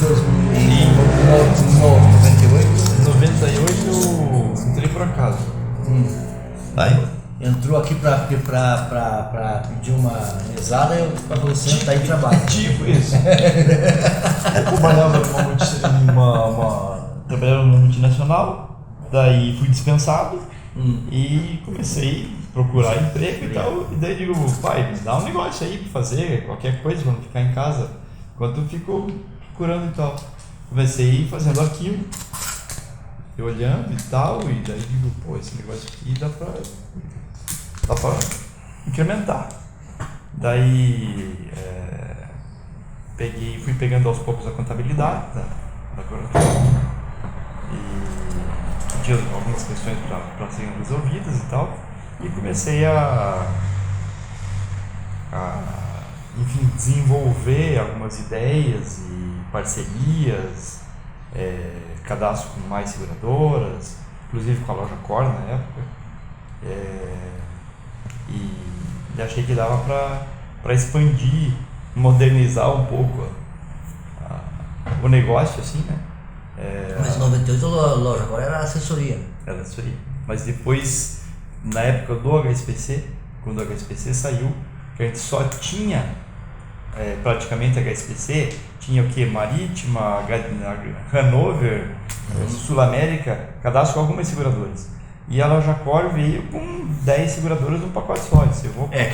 98? 98 eu entrei por acaso. Vai. Entrou aqui pra pedir uma mesada e eu falei, senta aí e trabalha. Tipo isso. Eu trabalhava trabalhava numa multinacional, daí fui dispensado e comecei a procurar emprego e tal. E daí digo, pai, me dá um negócio aí pra fazer, qualquer coisa, pra não ficar em casa, enquanto eu fico procurando e tal. Comecei fazendo aquilo, eu olhando e tal, e daí digo, pô, esse negócio aqui dá pra incrementar. Daí fui pegando aos poucos a contabilidade da corretora e tinha algumas questões para serem resolvidas e tal, e comecei enfim, desenvolver algumas ideias e parcerias, cadastro com mais seguradoras, inclusive com a loja Cor na época. E achei que dava para expandir, modernizar um pouco o negócio, assim, né? Mas em 98 a loja agora era assessoria. Era assessoria. Mas depois, na época do HSBC, quando o HSBC saiu, que a gente só tinha praticamente HSBC, tinha o que? Marítima, Hanover, Sul América, cadastro com algumas seguradoras. E a loja Cor veio com 10 seguradoras num pacote só. Que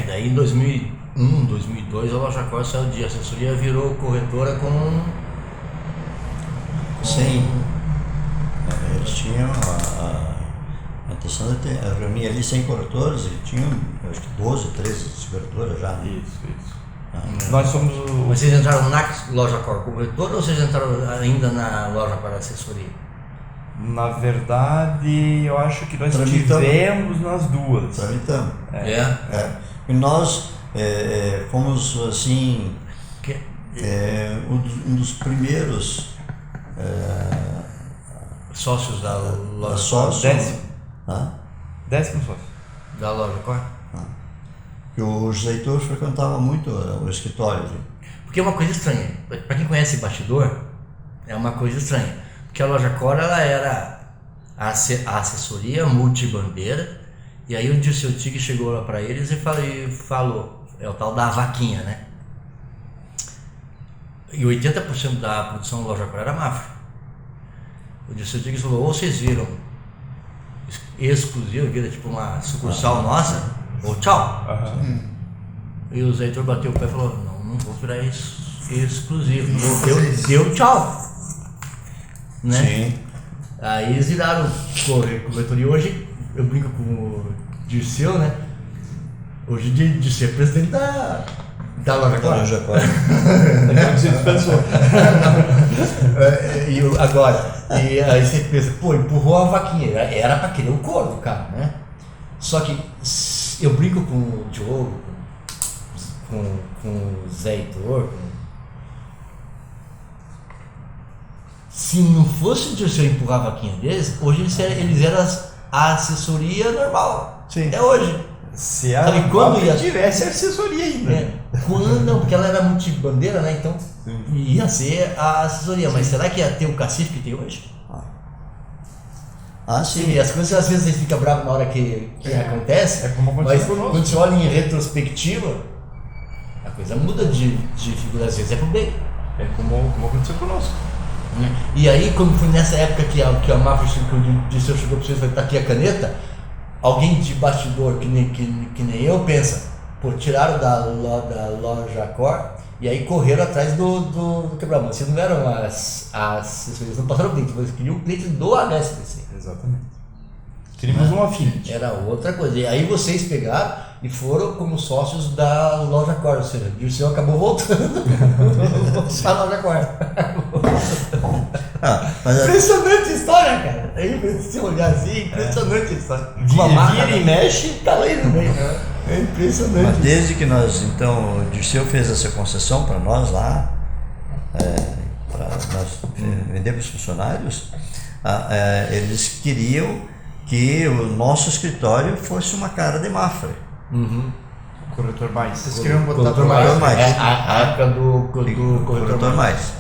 daí em 2001, 2002 a loja Cor saiu de assessoria e virou corretora com... Sim. Eles tinham a intenção de reunir ali 100 corretores e tinham, acho que 12, 13 seguradoras já. Né? Isso. Nós somos Mas vocês entraram na loja Cor corretora ou vocês entraram ainda na loja para assessoria? Na verdade, eu acho que nós tivemos nas duas. Tramitamos. E nós fomos, assim, um dos primeiros sócios da loja sócio. Décimo sócio. Da loja Cor? Que o José Heitor frequentava muito o escritório ali. Porque é uma coisa estranha. Para quem conhece bastidor, é uma coisa estranha. Porque a loja Cor ela era a assessoria multibandeira, e aí o Dirceu Tigre chegou lá para eles e falou, é o tal da vaquinha, né? E 80% da produção da loja Cor era Mafra. O Dirceu Tigre falou, ou vocês viram exclusivo, vira tipo uma sucursal nossa, ou tchau. E o Zé Heitor bateu o pé e falou, não vou virar exclusivo. Deu tchau. Né? Sim. Aí eles viraram corretoria. Hoje eu brinco com o Dirceu, né? Hoje de ser presidente da loja Cor. Você dispensou. E aí você pensa, pô, empurrou a vaquinha, era pra querer o couro do cara, né? Só que eu brinco com o Diogo, com o Zé Heitor, se não fosse o Dirceu empurrar a vaquinha deles, hoje eles eram a assessoria normal. Sim. Até hoje. Se a Sabe quando ia- tivesse assessoria ainda. Não, porque ela era multibandeira, né? Então ia ser a assessoria. Mas será que ia ter o cacife que tem hoje? Sim. Sim, as coisas às vezes a gente fica bravo na hora que acontece, É como aconteceu mas conosco. quando você olha em retrospectiva, a coisa muda de figura, às vezes é pro bem. É como aconteceu conosco. E aí, quando foi nessa época que a Mafra, que o Dirceu chegou pra vocês e falou, tá aqui a caneta, alguém de bastidor que nem eu pensa, pô, tiraram da loja Cor e aí correram atrás do quebra-mão. Vocês não eram as assessorias, não passaram o cliente, vocês queriam o cliente do HSBC. Exatamente. Queríamos um affinity. Era outra coisa. E aí vocês pegaram e foram como sócios da loja Cor, ou seja, o Dirceu acabou voltando para a loja Cor. Mas Impressionante a história, cara. É se olhar assim, impressionante a história. Vira e mexe. Tá aí no meio, né? É impressionante. Mas desde que então, o Dirceu fez essa concessão para nós lá, para nós vender para os funcionários, eles queriam que o nosso escritório fosse uma cara de Mafra. Corretor mais. Vocês queriam botar Corretor mais. mais. É a época do Corretor mais.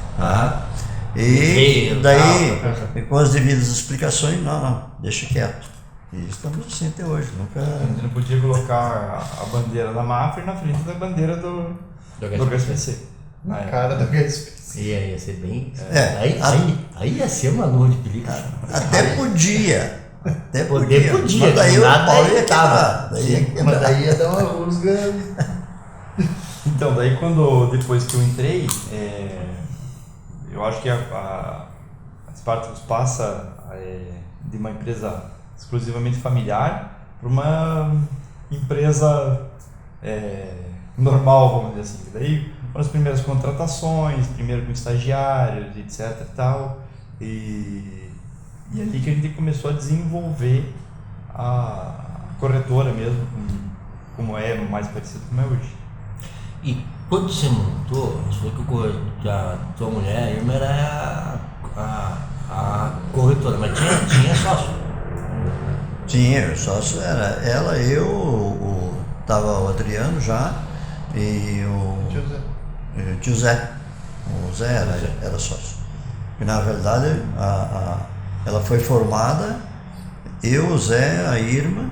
E Veio, daí, com as devidas explicações, não, deixa quieto. E estamos assim até hoje, A nunca... gente não podia colocar a bandeira da Mafra na frente da bandeira do HSBC. Na cara do HSBC. Ia ser bem. É. Aí ia ser uma luva de película. Até podia. Até Poder podia, Mas daí o nada Paulo ia evitava. quebrar. Daí ia Mas quebrar. daí ia dar uma rusga. Então, daí depois que eu entrei, eu acho que a Spartacus passa de uma empresa exclusivamente familiar para uma empresa normal, vamos dizer assim. Daí foram as primeiras contratações, primeiro com estagiários, etc e tal. E ali que a gente começou a desenvolver a corretora mesmo, como é mais parecido como é hoje. E quando você montou, você falou que a tua mulher, a irmã, era a corretora, mas tinha sócio. Tinha, o sócio era ela, eu, tava o Adriano já e o tio Zé. O Zé era sócio. E na verdade ela foi formada, eu, o Zé, a Irma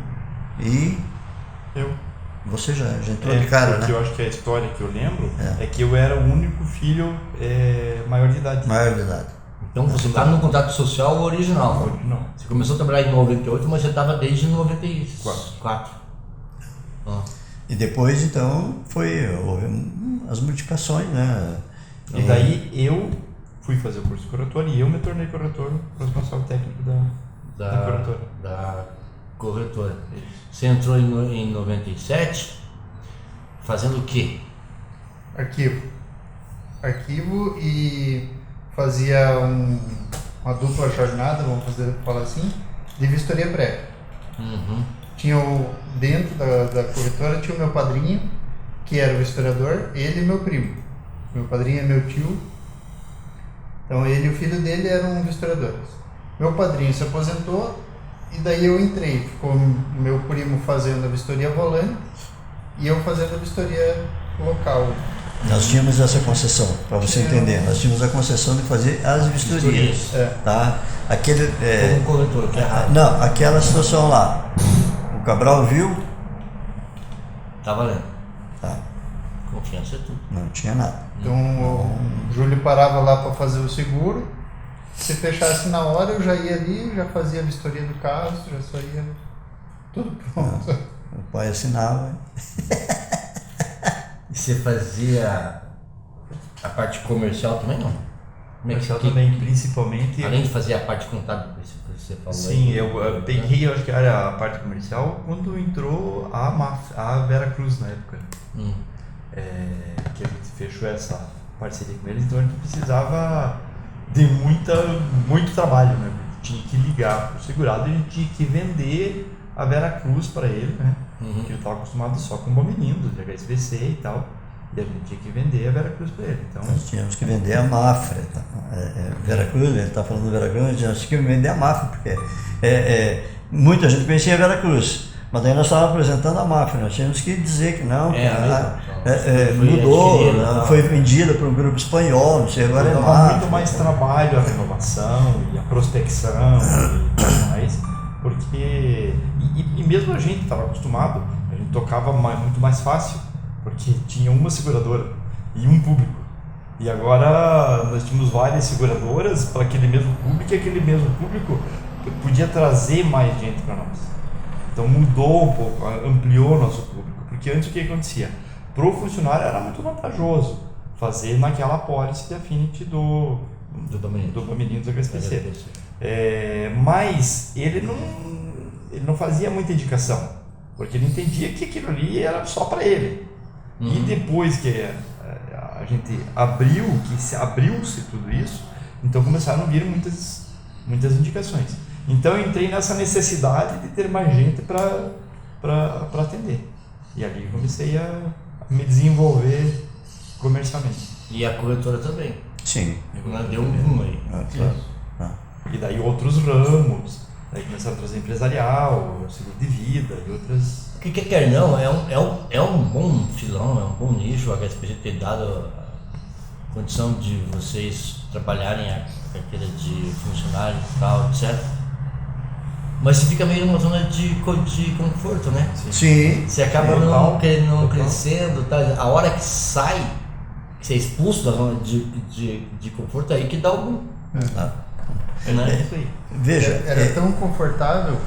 e Eu. você já entrou de cara, porque né? eu acho que a história que eu lembro é que eu era o único filho maior de idade. Maior de idade. Então você está no contrato social original. Não. Você começou a trabalhar em 98, mas você estava desde 94. E depois então houve as modificações, né? E daí eu fui fazer o curso de corretor e eu me tornei corretor, responsável técnico da corretora. Da corretora. Você entrou em 97, fazendo o quê? Arquivo e fazia uma dupla jornada, vamos falar assim, de vistoria prévia. Tinha dentro da corretora tinha o meu padrinho, que era o historiador, ele e meu primo. Meu padrinho é meu tio, então ele e o filho dele eram historiadores. Meu padrinho se aposentou e daí eu entrei, ficou meu primo fazendo a vistoria volante e eu fazendo a vistoria local. Nós tínhamos essa concessão, para você entender, nós tínhamos a concessão de fazer as vistorias, tá? Aquele, Como corretor, que é errado. não, aquela situação lá, o Cabral viu, Tá valendo. tá, Confiança é tudo. não tinha nada. Então o Júlio parava lá para fazer o seguro, se fechasse na hora eu já ia ali, já fazia a vistoria do caso, já saía tudo pronto. O pai assinava. E você fazia a parte comercial também, não? Comercial também, principalmente. Além de fazer a parte contábil que você falou. Sim, aí. eu peguei, eu acho que era a parte comercial quando entrou a Vera Cruz na época. Que a gente fechou essa parceria com eles, então a gente precisava de muito trabalho, né? Tinha que ligar pro segurado e a gente tinha que vender a Vera Cruz para ele, né? Porque ele estava acostumado só com bombinindo, de HSBC e tal. e a gente tinha que vender a Veracruz para ele. Então, Nós tínhamos que vender a Mafra. Veracruz, ele está falando de Veracruz, nós tínhamos que vender a Mafra, porque muita gente conhecia Veracruz, mas daí nós estávamos apresentando a Mafra, nós tínhamos que dizer que não, mudou, foi vendida para um grupo espanhol, não sei, agora é dava Mafra. muito mais trabalho a renovação e a prospecção e tudo mais, porque e mesmo a gente estava acostumado, a gente tocava muito mais fácil, porque tinha uma seguradora e um público. E agora nós tínhamos várias seguradoras para aquele mesmo público, e aquele mesmo público podia trazer mais gente para nós. Então mudou um pouco, ampliou o nosso público, porque antes o que acontecia? Para o funcionário era muito vantajoso fazer naquela apólice de Affinity do Bamerinos HSBC. Mas ele não fazia muita indicação, porque ele entendia que aquilo ali era só para ele. E depois que a gente abriu-se tudo isso, então começaram a vir muitas indicações. Então eu entrei nessa necessidade de ter mais gente para atender. E ali comecei a me desenvolver comercialmente. E a corretora também. Sim. Deu um boom aí. Claro. E daí outros ramos, daí começaram a trazer empresarial, seguro de vida e outras. O que quer não, é um bom filão, é um bom nicho o HSBC ter dado a condição de vocês trabalharem a carteira de funcionário e tal, etc. Mas você fica meio numa zona de conforto, né? Sim. Você acaba não crescendo, tá? A hora que sai, que você é expulso da zona de conforto, aí que dá o boom. Né? Isso aí. Veja, Era tão confortável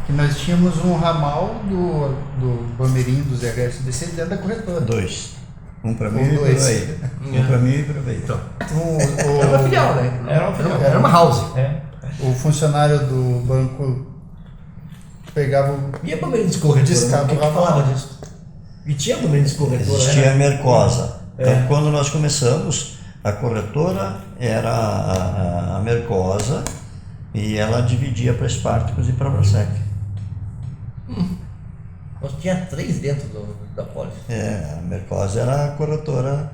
que nós tínhamos um ramal do Bamerindos dos HSBC dentro da corretora. 2. Um para mim Ou e para dois. aí. Um para mim e para aí. Então, O- era uma filial, né? Era uma house. O funcionário do banco pegava E a Bamerinos Corretora? Discava Quem que o ramal. falava disso? E tinha Bamerinos Corretora, Existia né? a Mercosa. Então, quando nós começamos, a corretora era a Mercosa e ela dividia para Spartacus e para Brasec. Nós tinha 3 dentro da pólice. A Mercosa era a corretora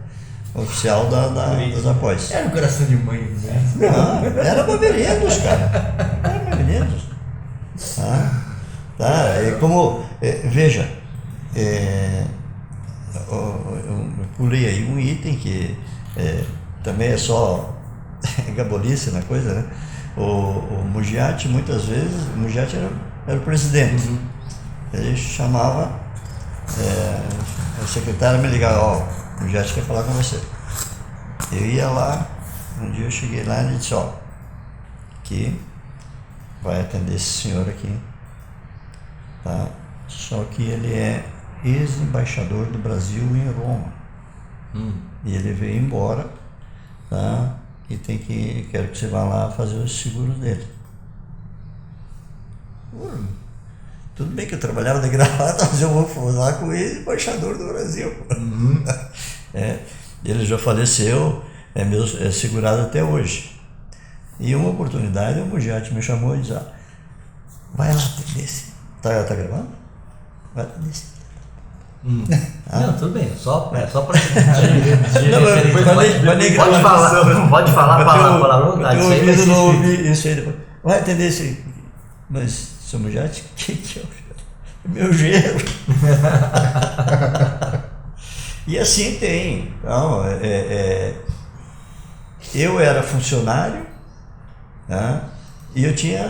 oficial das após. Era um coração de mãe, né? Não, era Bamerindos, cara. Era Bamerindos. Tá? E como, veja, eu pulei aí um item que também é só gabolice na coisa, né? O Mugiati, muitas vezes, o Mugiati era o presidente. Ele chamava, a secretária me ligava, o Mugiati quer falar com você. Eu ia lá, um dia eu cheguei lá e ele disse, que vai atender esse senhor aqui, tá? Só que ele é ex-embaixador do Brasil em Roma. E ele veio embora, tá? E quero que você vá lá fazer os seguros dele. Tudo bem que eu trabalhava de gravata, mas eu vou falar com o ex-embaixador do Brasil. Ele já faleceu, é segurado até hoje. E uma oportunidade, o Mugiati me chamou e disse, vai lá atender esse. Tá gravando? Vai atender esse. Não, tudo bem, só para pode falar palavrão, tá? Eu ouvido não ouvi isso aí depois. Vai atender esse. Mas, seu Mugiati, que é o meu gelo? E assim tem. Então, eu era funcionário, né? E eu tinha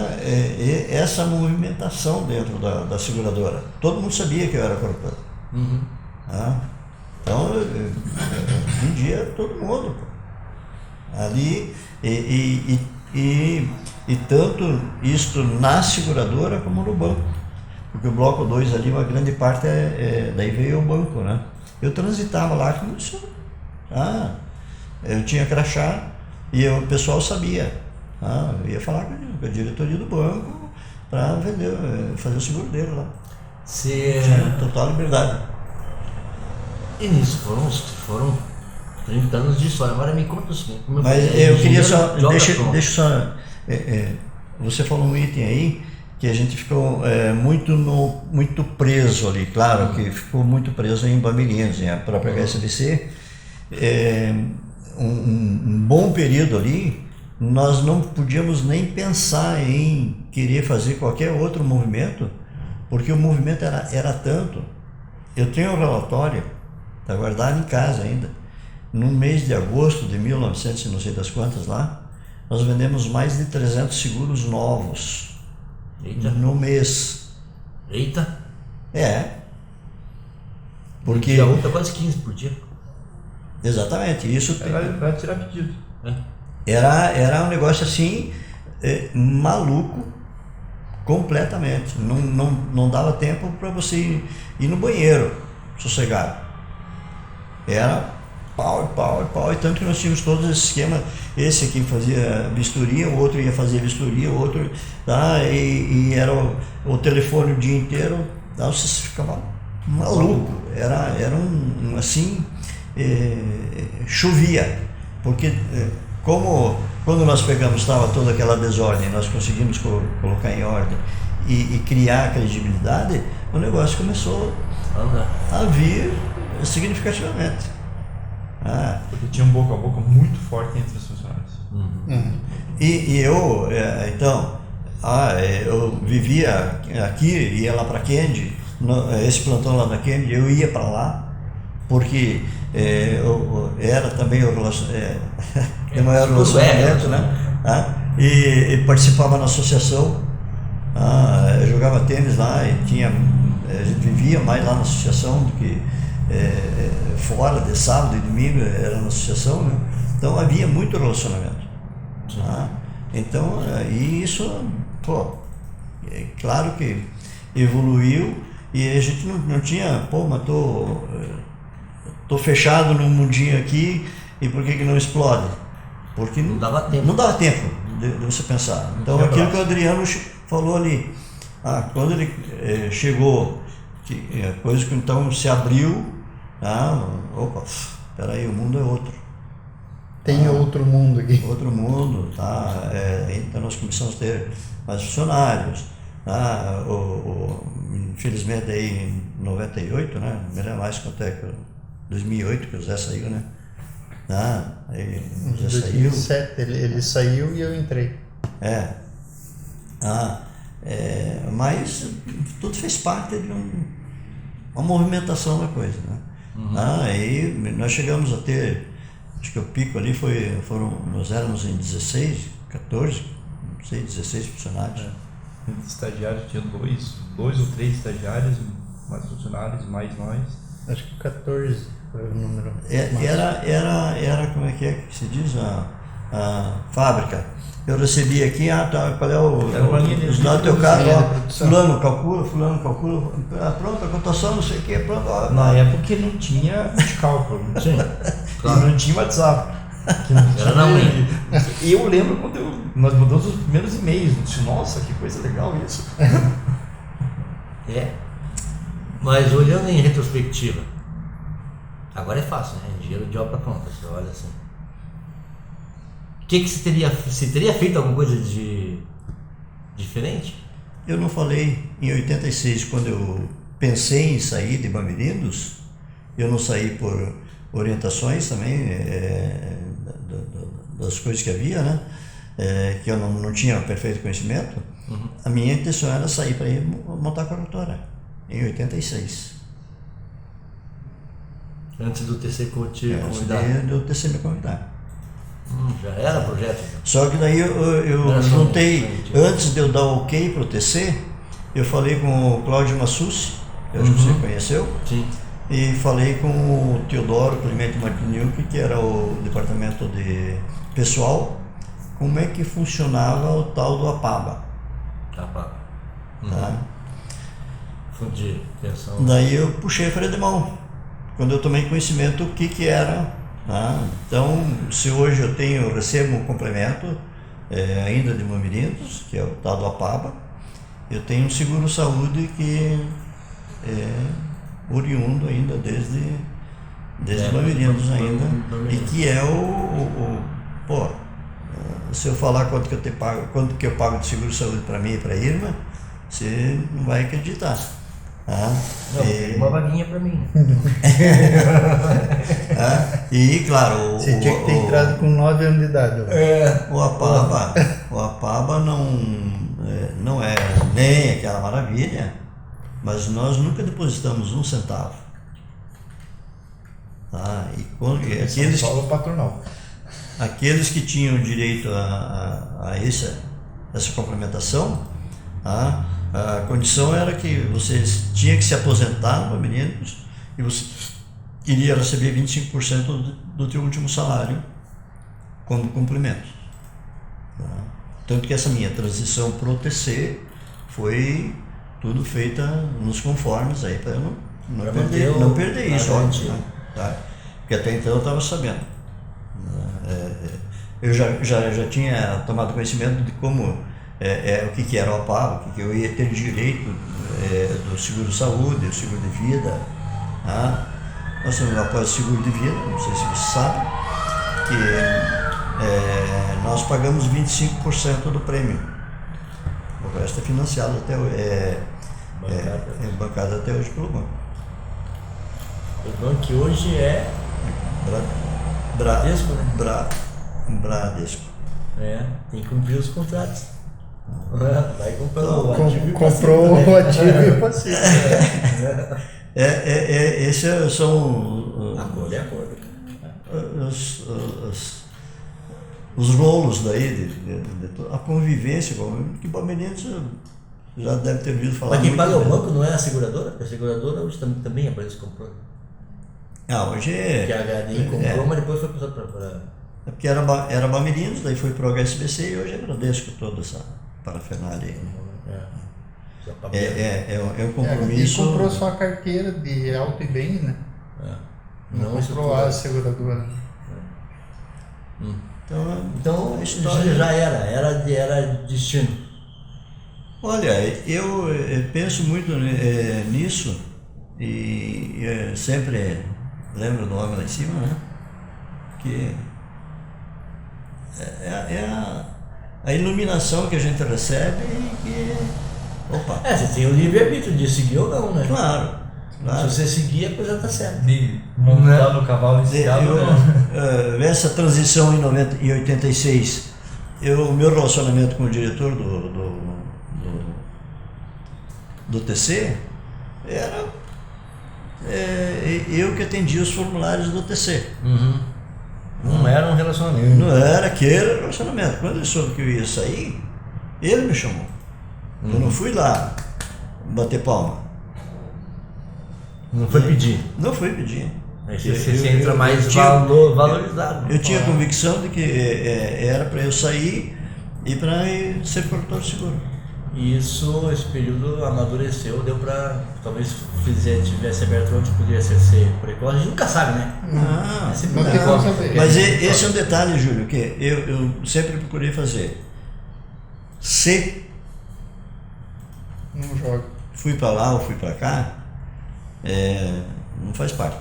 essa movimentação dentro da seguradora. Todo mundo sabia que eu era corretor. Então, vendia todo mundo. Ali, e tanto isto na seguradora como no banco. Porque o bloco 2 ali, uma grande parte, daí veio o banco, né? Eu transitava lá como isso. Eu tinha crachá e o pessoal sabia. Eu ia falar com a diretoria do banco para fazer o seguro dele lá. Tinha total liberdade. E nisso foram 30 anos de história. Agora me conta assim. Mas eu queria só. Deixa só. Você falou um item aí que a gente ficou muito preso ali, claro que ficou muito preso em Bamirinhos, a própria HSBC. Um bom período ali, nós não podíamos nem pensar em querer fazer qualquer outro movimento, porque o movimento era tanto. Eu tenho um relatório, está guardado em casa ainda. No mês de agosto de 1900 e não sei das quantas lá, nós vendemos mais de 300 seguros novos. Eita. No mês. Eita. Porque... Dia 1 tá quase 15 por dia. Exatamente, isso Vai tirar pedido. era um negócio assim, maluco, completamente. Não dava tempo para você ir no banheiro, sossegado. Era pau, e tanto que nós tínhamos todos esse esquema. Esse aqui fazia vistoria, o outro ia fazer vistoria, o outro, tá? E era o telefone o dia inteiro, tá? Você ficava maluco. Era assim, chovia, porque quando nós pegamos, estava toda aquela desordem, nós conseguimos colocar em ordem e criar credibilidade, o negócio começou a vir significativamente. Porque tinha um boca a boca muito forte entre os funcionários. E eu, eu vivia aqui, ia lá para Candy, esse plantão lá na Candy, eu ia para lá, porque era também o maior relacionamento, né? E participava na associação, eu jogava tênis lá e a gente vivia mais lá na associação do que fora de sábado e domingo, era na associação, né? Então havia muito relacionamento. Então, e isso, claro que evoluiu e a gente não tinha, mas tô fechado num mundinho aqui e por que não explode? Porque não dava tempo de você pensar. Então aquilo que o Adriano falou ali, quando ele chegou, a coisa que então se abriu, peraí, o mundo é outro. Tem outro mundo aqui. Outro mundo, tá? Então nós começamos a ter mais funcionários, tá? Infelizmente aí em 98, né? Não me lembro mais quanto é que 2008 que o Zé saiu, né? Aí o Zé 2007 ele saiu e eu entrei. Mas tudo fez parte de uma movimentação da coisa, né? Aí nós chegamos a ter, acho que o pico ali nós éramos em 16, 14, não sei, 16 funcionários. Estagiários, tinha dois ou três estagiários, mais funcionários, mais nós. Acho que 14 foi o número. Era como é que se diz, a fábrica. Eu recebi aqui, qual é os dados do teu carro, fulano calcula, pronto, a cotação, não sei o que, pronto. Na época não tinha cálculo, Sim, claro. não tinha WhatsApp. Era na unha. E eu lembro quando nós mandamos os primeiros e-mails, eu disse, nossa, que coisa legal isso. Mas olhando em retrospectiva, agora é fácil, né? Dinheiro de obra pronta, você olha assim. O que você teria feito alguma coisa de diferente? Eu não falei em 86, quando eu pensei em sair de Bamirindos, eu não saí por orientações também das coisas que havia, né? Que eu não tinha perfeito conhecimento. A minha intenção era sair para ir montar a corretora, em 86. Antes do TC convidar? Antes do TC me convidar. Já era projeto? Então. Só que daí eu juntei, antes de eu dar o ok para o TC, eu falei com o Cláudio Massucci, que eu acho que você conheceu. Sim. E falei com o Teodoro Clemente Martiniuk, que era o departamento de pessoal, como é que funcionava o tal do APABA. APABA. Tá? Fundo de pensão. Daí eu puxei a freio de mão, quando eu tomei conhecimento o que era. Tá? Então, se hoje eu recebo um complemento ainda de Bamirindos, que é o tal do APABA, eu tenho um seguro-saúde que oriundo ainda desde Bamirindos ainda, e que é se eu falar quanto que eu pago de seguro-saúde para mim e para a Irma, você não vai acreditar. Tá? Não, tem uma vaguinha para mim. E claro, Você tinha que ter entrado com 9 anos de idade. o Apaba não é nem aquela maravilha, mas nós nunca depositamos um centavo. Tá? E Só o patronal. aqueles que tinham direito a essa complementação, tá? A condição era que você tinha que se aposentar no Bamerindos e você iria receber 25% do teu último salário como complemento. Tá? Tanto que essa minha transição para o TC foi tudo feita nos conformes aí para eu não perder isso. Óbvio, né? Tá? Porque até então eu estava sabendo. Eu já tinha tomado conhecimento de como o que era o APAV, o que eu ia ter direito do seguro-saúde, o seguro de vida. Tá? Nós temos após o seguro de vida, não sei se você sabe, que nós pagamos 25% do prêmio. O resto é financiado bancado até hoje pelo banco. O banco que hoje é Bradesco, né? Bradesco. Tem que cumprir os contratos. Vai comprando o ativo e Comprou o ativo e o passivo. Esses são Acordo é acordo. os rolos daí, a convivência, que o Bamerindos já deve ter ouvido falar. Mas quem muito paga o bem. banco não é a seguradora? Porque a seguradora hoje também a Bradesco comprou. Hoje Que a HDI comprou, mas depois foi para porque era Bamerindos, daí foi para o HSBC e hoje é Bradesco, toda essa parafernália aí. É um compromisso. E comprou só a carteira de auto e bem, né? Não comprou a seguradora. Então a história já era destino. Olha, eu penso muito nisso e sempre lembro do homem lá em cima, né? Que a iluminação que a gente recebe e que... Opa! Você tem o livre-arbítrio de seguir ou não, né? Claro. Se você seguir, a coisa tá certa. De montar no cavalo enciado, Essa transição em 86, o meu relacionamento com o diretor do TC era eu que atendia os formulários do TC. Não era um relacionamento. Não era aquele relacionamento. Quando ele soube que eu ia sair, ele me chamou. Eu não fui lá bater palma. Não foi pedir. Não fui pedir. Aí você entra mais valorizado. Eu tinha a convicção de que era para eu sair e para ser produtor de seguro. E esse período amadureceu, deu para talvez tivesse aberto onde poderia ser precoce. A gente nunca sabe, né? Não sempre não tem como saber. Mas esse é um detalhe, Júlio, que eu sempre procurei fazer. Se Não joga. fui para lá ou fui para cá, não faz parte.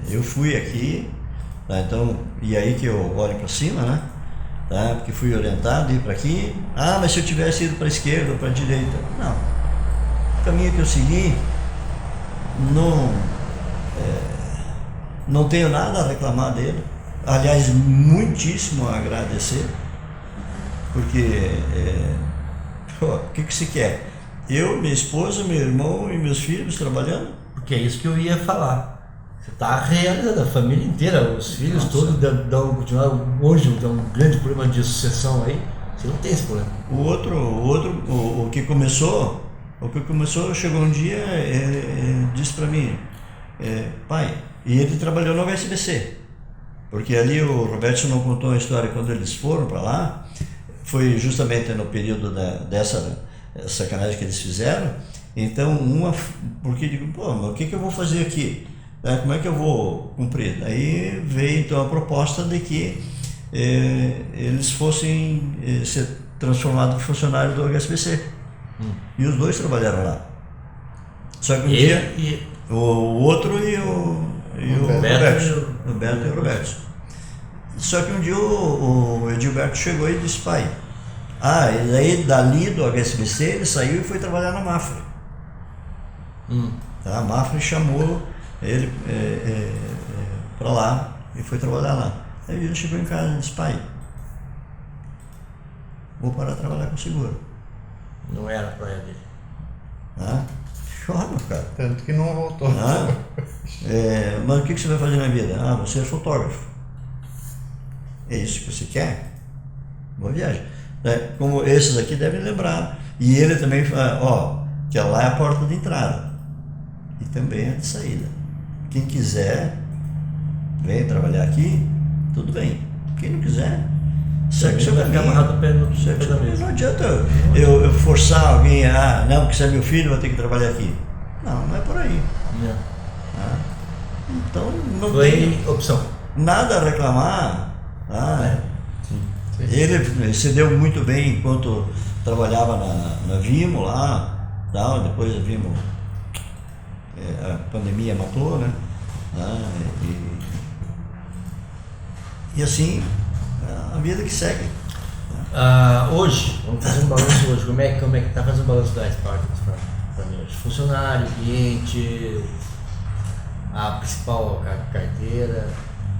Eu fui aqui, tá? Então, e aí que eu olho para cima, né? Tá? Porque fui orientado a ir para aqui. Mas se eu tivesse ido para a esquerda ou para a direita? Não. O caminho que eu segui, não tenho nada a reclamar dele. Aliás, muitíssimo a agradecer, porque o que se quer? Eu, minha esposa, meu irmão e meus filhos trabalhando? Porque é isso que eu ia falar. Você está realizando a família inteira, os filhos todos hoje dão um grande problema de sucessão aí. Você não tem esse problema. O que começou, chegou um dia, ele disse para mim, pai, e ele trabalhou no HSBC, porque ali o Roberto não contou a história quando eles foram para lá, foi justamente no período dessa sacanagem que eles fizeram. Então, porque digo, mas o que eu vou fazer aqui? Como é que eu vou cumprir? Aí veio então a proposta de que eles fossem ser transformados em funcionários do HSBC. E os dois trabalharam lá. Só que um dia o outro e o Roberto. Roberto e o Roberto. Só que um dia o Edilberto chegou e disse, pai, E daí dali do HSBC ele saiu e foi trabalhar na Mafra. Tá? A Mafra chamou ele para lá e foi trabalhar lá. Aí ele chegou em casa e disse: pai, vou parar de trabalhar com seguro. Não era a praia dele. Chora, cara. Tanto que não voltou. Mas o que você vai fazer na vida? Você é fotógrafo. É isso que você quer? Boa viagem. Como esses aqui devem lembrar. E ele também fala, que lá é a porta de entrada e também é de saída. Quem quiser vem trabalhar aqui, tudo bem. Quem não quiser, segue seu caminho. Amarrado o pé da mesa. Não adianta eu forçar alguém não, porque você é meu filho, vai ter que trabalhar aqui. Não é por aí. Então não tem opção. nada a reclamar. Ele se deu muito bem enquanto trabalhava na Vimo lá, depois a Vimo, a pandemia matou, né? E assim, a vida que segue. Hoje, vamos fazer um balanço hoje. Como é que tá fazendo um balanço da Spartacus para mim hoje? Funcionário, cliente, a principal carteira.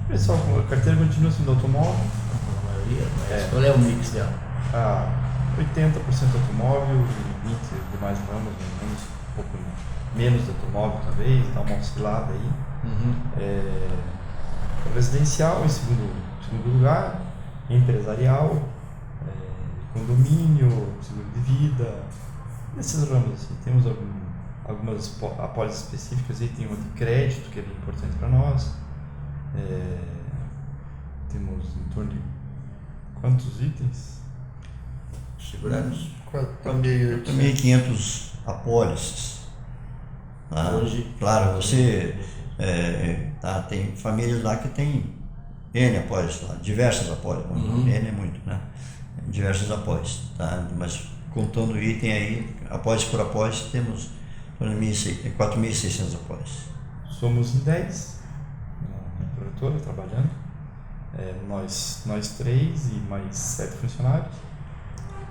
Pessoal, a carteira continua sendo automóvel. A maioria, mas qual é o mix dela? 80% automóvel e 20% demais ramos, um pouco menos de automóvel talvez, dá uma oscilada aí. Residencial em segundo lugar, empresarial, condomínio, seguro de vida, nesses ramos assim. Temos algumas apólices específicas aí, tem uma de crédito que é bem importante para nós. Temos em torno de quantos itens? Segurados? 4.500 apólices. Hoje, claro, você tem famílias lá que tem N apólices lá, diversas apólices. N é muito, né? Diversas apólices, tá? Mas contando o item aí, apólice por apólice, temos 4.600 apólices. Somos em 10 na produtora trabalhando. Nós 3 e mais 7 funcionários.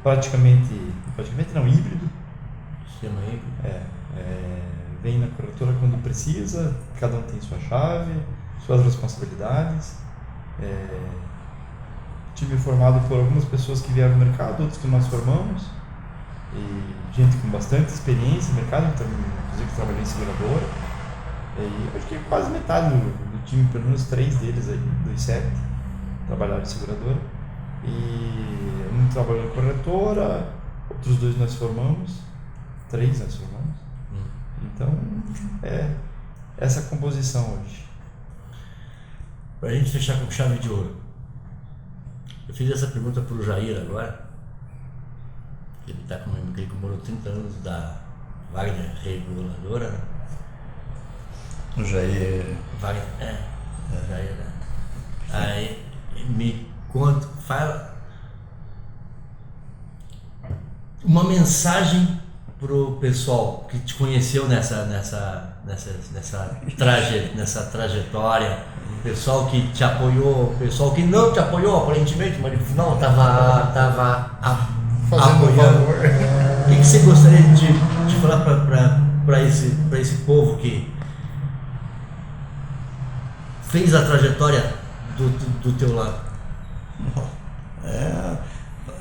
Praticamente não, híbrido. Sistema híbrido. Vem na corretora quando precisa, cada um tem sua chave, suas responsabilidades. Time formado por algumas pessoas que vieram do mercado, outros que nós formamos, e gente com bastante experiência no mercado, inclusive que trabalhou em seguradora. E acho que quase metade do time, pelo menos 3 deles aí, dos 7, trabalharam em seguradora. E um trabalhou em corretora, outros 2 nós formamos, 3 nós formamos. Então, essa composição hoje. Para a gente fechar com chave de ouro, eu fiz essa pergunta para o Jair agora, ele comemorou 30 anos da Wagner Reguladora, né? O Jair. Wagner, Jair, né? Aí me conta, fala uma mensagem pro pessoal que te conheceu nessa trajetória, o pessoal que te apoiou, o pessoal que não te apoiou aparentemente, mas no final estava apoiando. O que você gostaria de falar para esse povo que fez a trajetória do teu lado?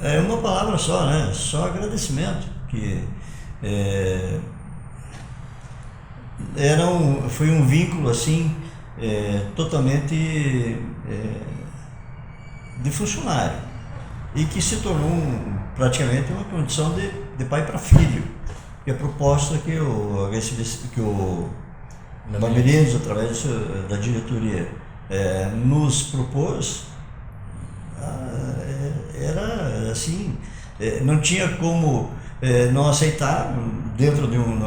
É uma palavra só, né? Só agradecimento. Que foi um vínculo assim totalmente de funcionário e que se tornou praticamente uma condição de pai para filho, que a proposta que o Bamerinos, através da diretoria, nos propôs era assim, não tinha como não aceitar dentro de um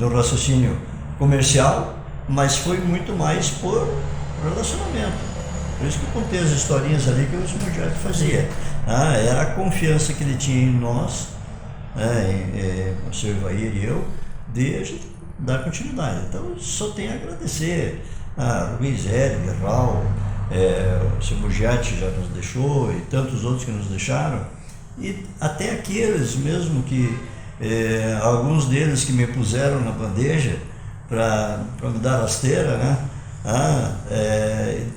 raciocínio comercial, mas foi muito mais por relacionamento. Por isso que eu contei as historinhas ali que o Smugiati fazia. Era a confiança que ele tinha em nós, o seu Ivair e eu, de a gente dar continuidade. Então, só tenho a agradecer a Luiz Hélio, Raul, o seu Smugiati já nos deixou e tantos outros que nos deixaram. E até aqueles mesmo que, alguns deles que me puseram na bandeja para me dar rasteira, né?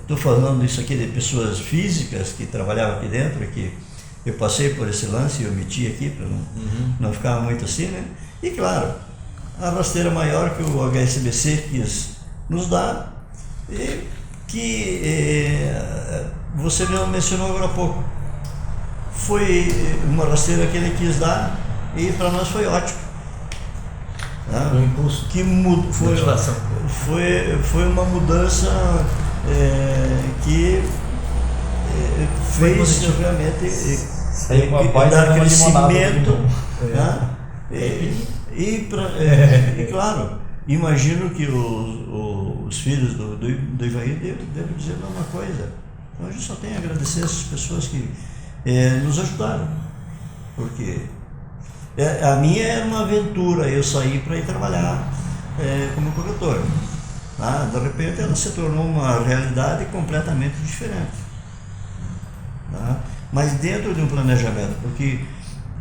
Estou falando isso aqui de pessoas físicas que trabalhavam aqui dentro, que eu passei por esse lance e omiti aqui para não ficar muito assim, né? E claro, a rasteira maior que o HSBC quis nos dar, e que você mesmo mencionou agora há pouco, foi uma rasteira que ele quis dar e para nós foi ótimo. Um impulso que foi uma mudança que fez realmente dar crescimento, né? E claro, imagino que os filhos do Ivaí devem dizer a mesma coisa. Então a gente só tem a agradecer essas pessoas que nos ajudaram, porque a minha era uma aventura, eu saí para ir trabalhar como corretor. De repente ela se tornou uma realidade completamente diferente. Mas dentro de um planejamento, porque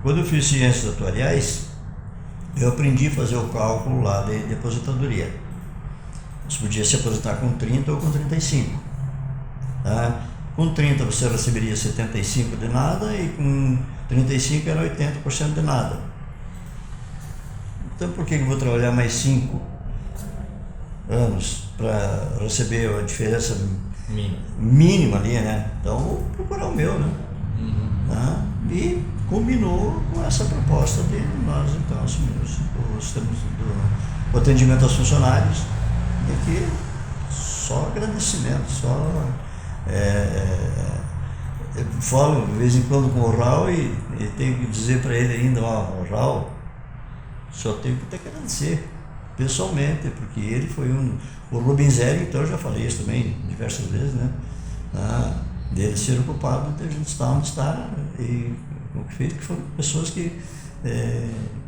quando eu fiz ciências atuariais, eu aprendi a fazer o cálculo lá de aposentadoria. Você podia se aposentar com 30 ou com 35. Com 30 você receberia 75 de nada e com 35 era 80% de nada. Então por que eu vou trabalhar mais 5 anos para receber a diferença mínima ali, né? Então vou procurar o meu, né? E combinou com essa proposta de nós então assumimos os termos do atendimento aos funcionários, e que só agradecimento, eu falo de vez em quando com o Raul e tenho que dizer para ele ainda, Raul, só tenho que te agradecer pessoalmente, porque ele foi o Rubinzelli, então eu já falei isso também diversas vezes, né? Dele ser o culpado de a gente estar onde está, e o que fez que foram pessoas que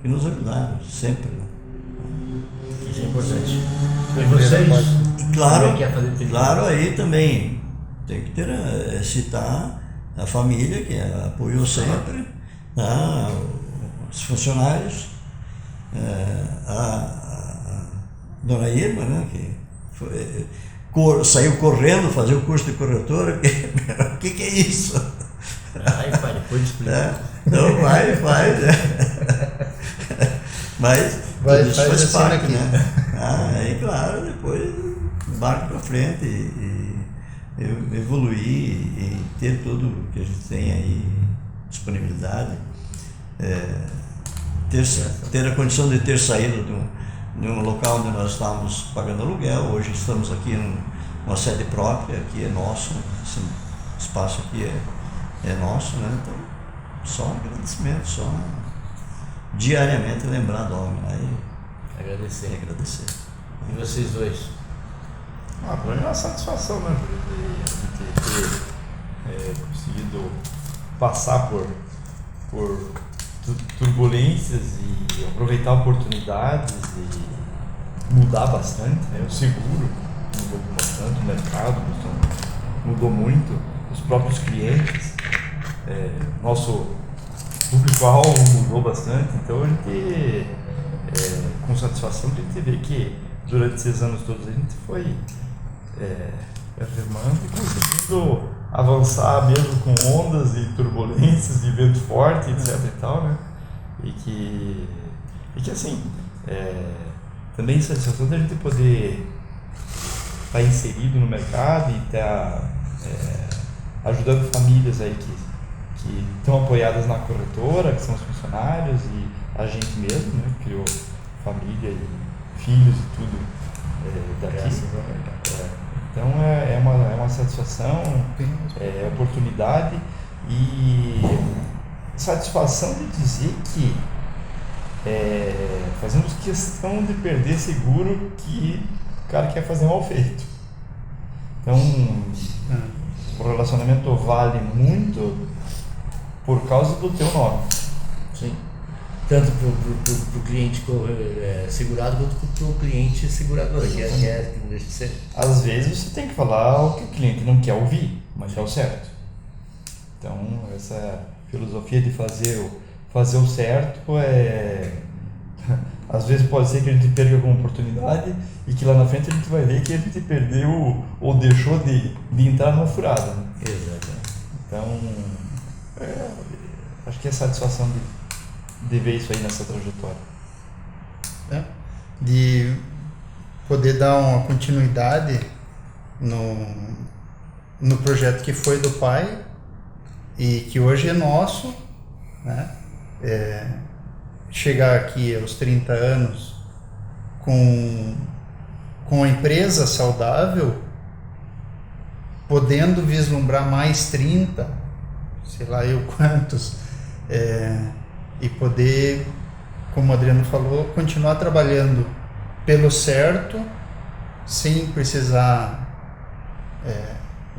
nos ajudaram sempre. Isso é importante. E vocês? Claro, aí também tem que citar a família que apoiou sempre, os funcionários, a dona Irma, né, que saiu correndo fazer o curso de corretora. O que é isso? Pai, depois explica. Então faz. Mas tudo isso faz parte, né? Aí claro, depois barco para frente e evoluir e ter tudo que a gente tem aí, disponibilidade, ter a condição de ter saído de um local onde nós estávamos pagando aluguel. Hoje estamos aqui numa sede própria, aqui é nosso, esse espaço aqui é nosso, né? Então, só agradecimento, só diariamente lembrar do homem, aí agradecer. E vocês dois? Para mim é uma satisfação, né? De ter conseguido passar por turbulências e aproveitar oportunidades e mudar bastante, né? O seguro mudou bastante, o mercado mudou muito, os próprios clientes, nosso público-alvo mudou bastante, então a gente, com satisfação, a gente vê que durante esses anos todos a gente foi remando e conseguindo avançar mesmo com ondas e turbulências de vento forte, etc e tal, né? E que assim, também a satisfação da gente poder estar inserido no mercado e estar ajudando famílias aí que estão apoiadas na corretora, que são os funcionários e a gente mesmo, né? Criou família e filhos e tudo daqui. Então é uma satisfação, oportunidade e satisfação de dizer que fazemos questão de perder seguro que o cara quer fazer mal feito. Então o relacionamento vale muito por causa do teu nome. Sim. Tanto para o cliente segurado quanto para o cliente segurador, que não deixa de ser. Às vezes você tem que falar o que o cliente não quer ouvir, mas é o certo. Então, essa filosofia de fazer o certo às vezes pode ser que a gente perca alguma oportunidade e que lá na frente a gente vai ver que a gente perdeu ou deixou de entrar numa furada. Né? Exatamente. Então, acho que é satisfação de ver isso aí nessa trajetória. De poder dar uma continuidade no projeto que foi do pai e que hoje é nosso, né? Chegar aqui aos 30 anos com a empresa saudável, podendo vislumbrar mais 30, sei lá eu quantos, e poder, como o Adriano falou, continuar trabalhando pelo certo, sem precisar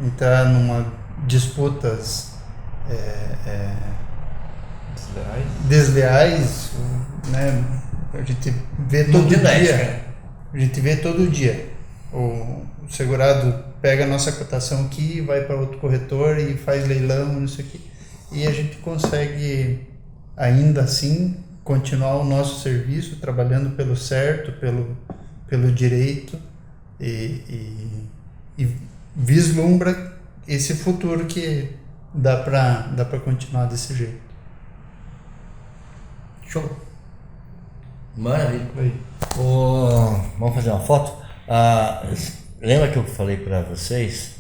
entrar numa disputas desleais, né? A gente vê todo dia. A gente vê todo dia. O segurado pega a nossa cotação aqui, vai para outro corretor e faz leilão, não sei o quê. E a gente consegue, ainda assim, continuar o nosso serviço, trabalhando pelo certo, pelo direito e vislumbra esse futuro que dá para continuar desse jeito. Show. Maravilha. Aí. Vamos fazer uma foto? Lembra que eu falei para vocês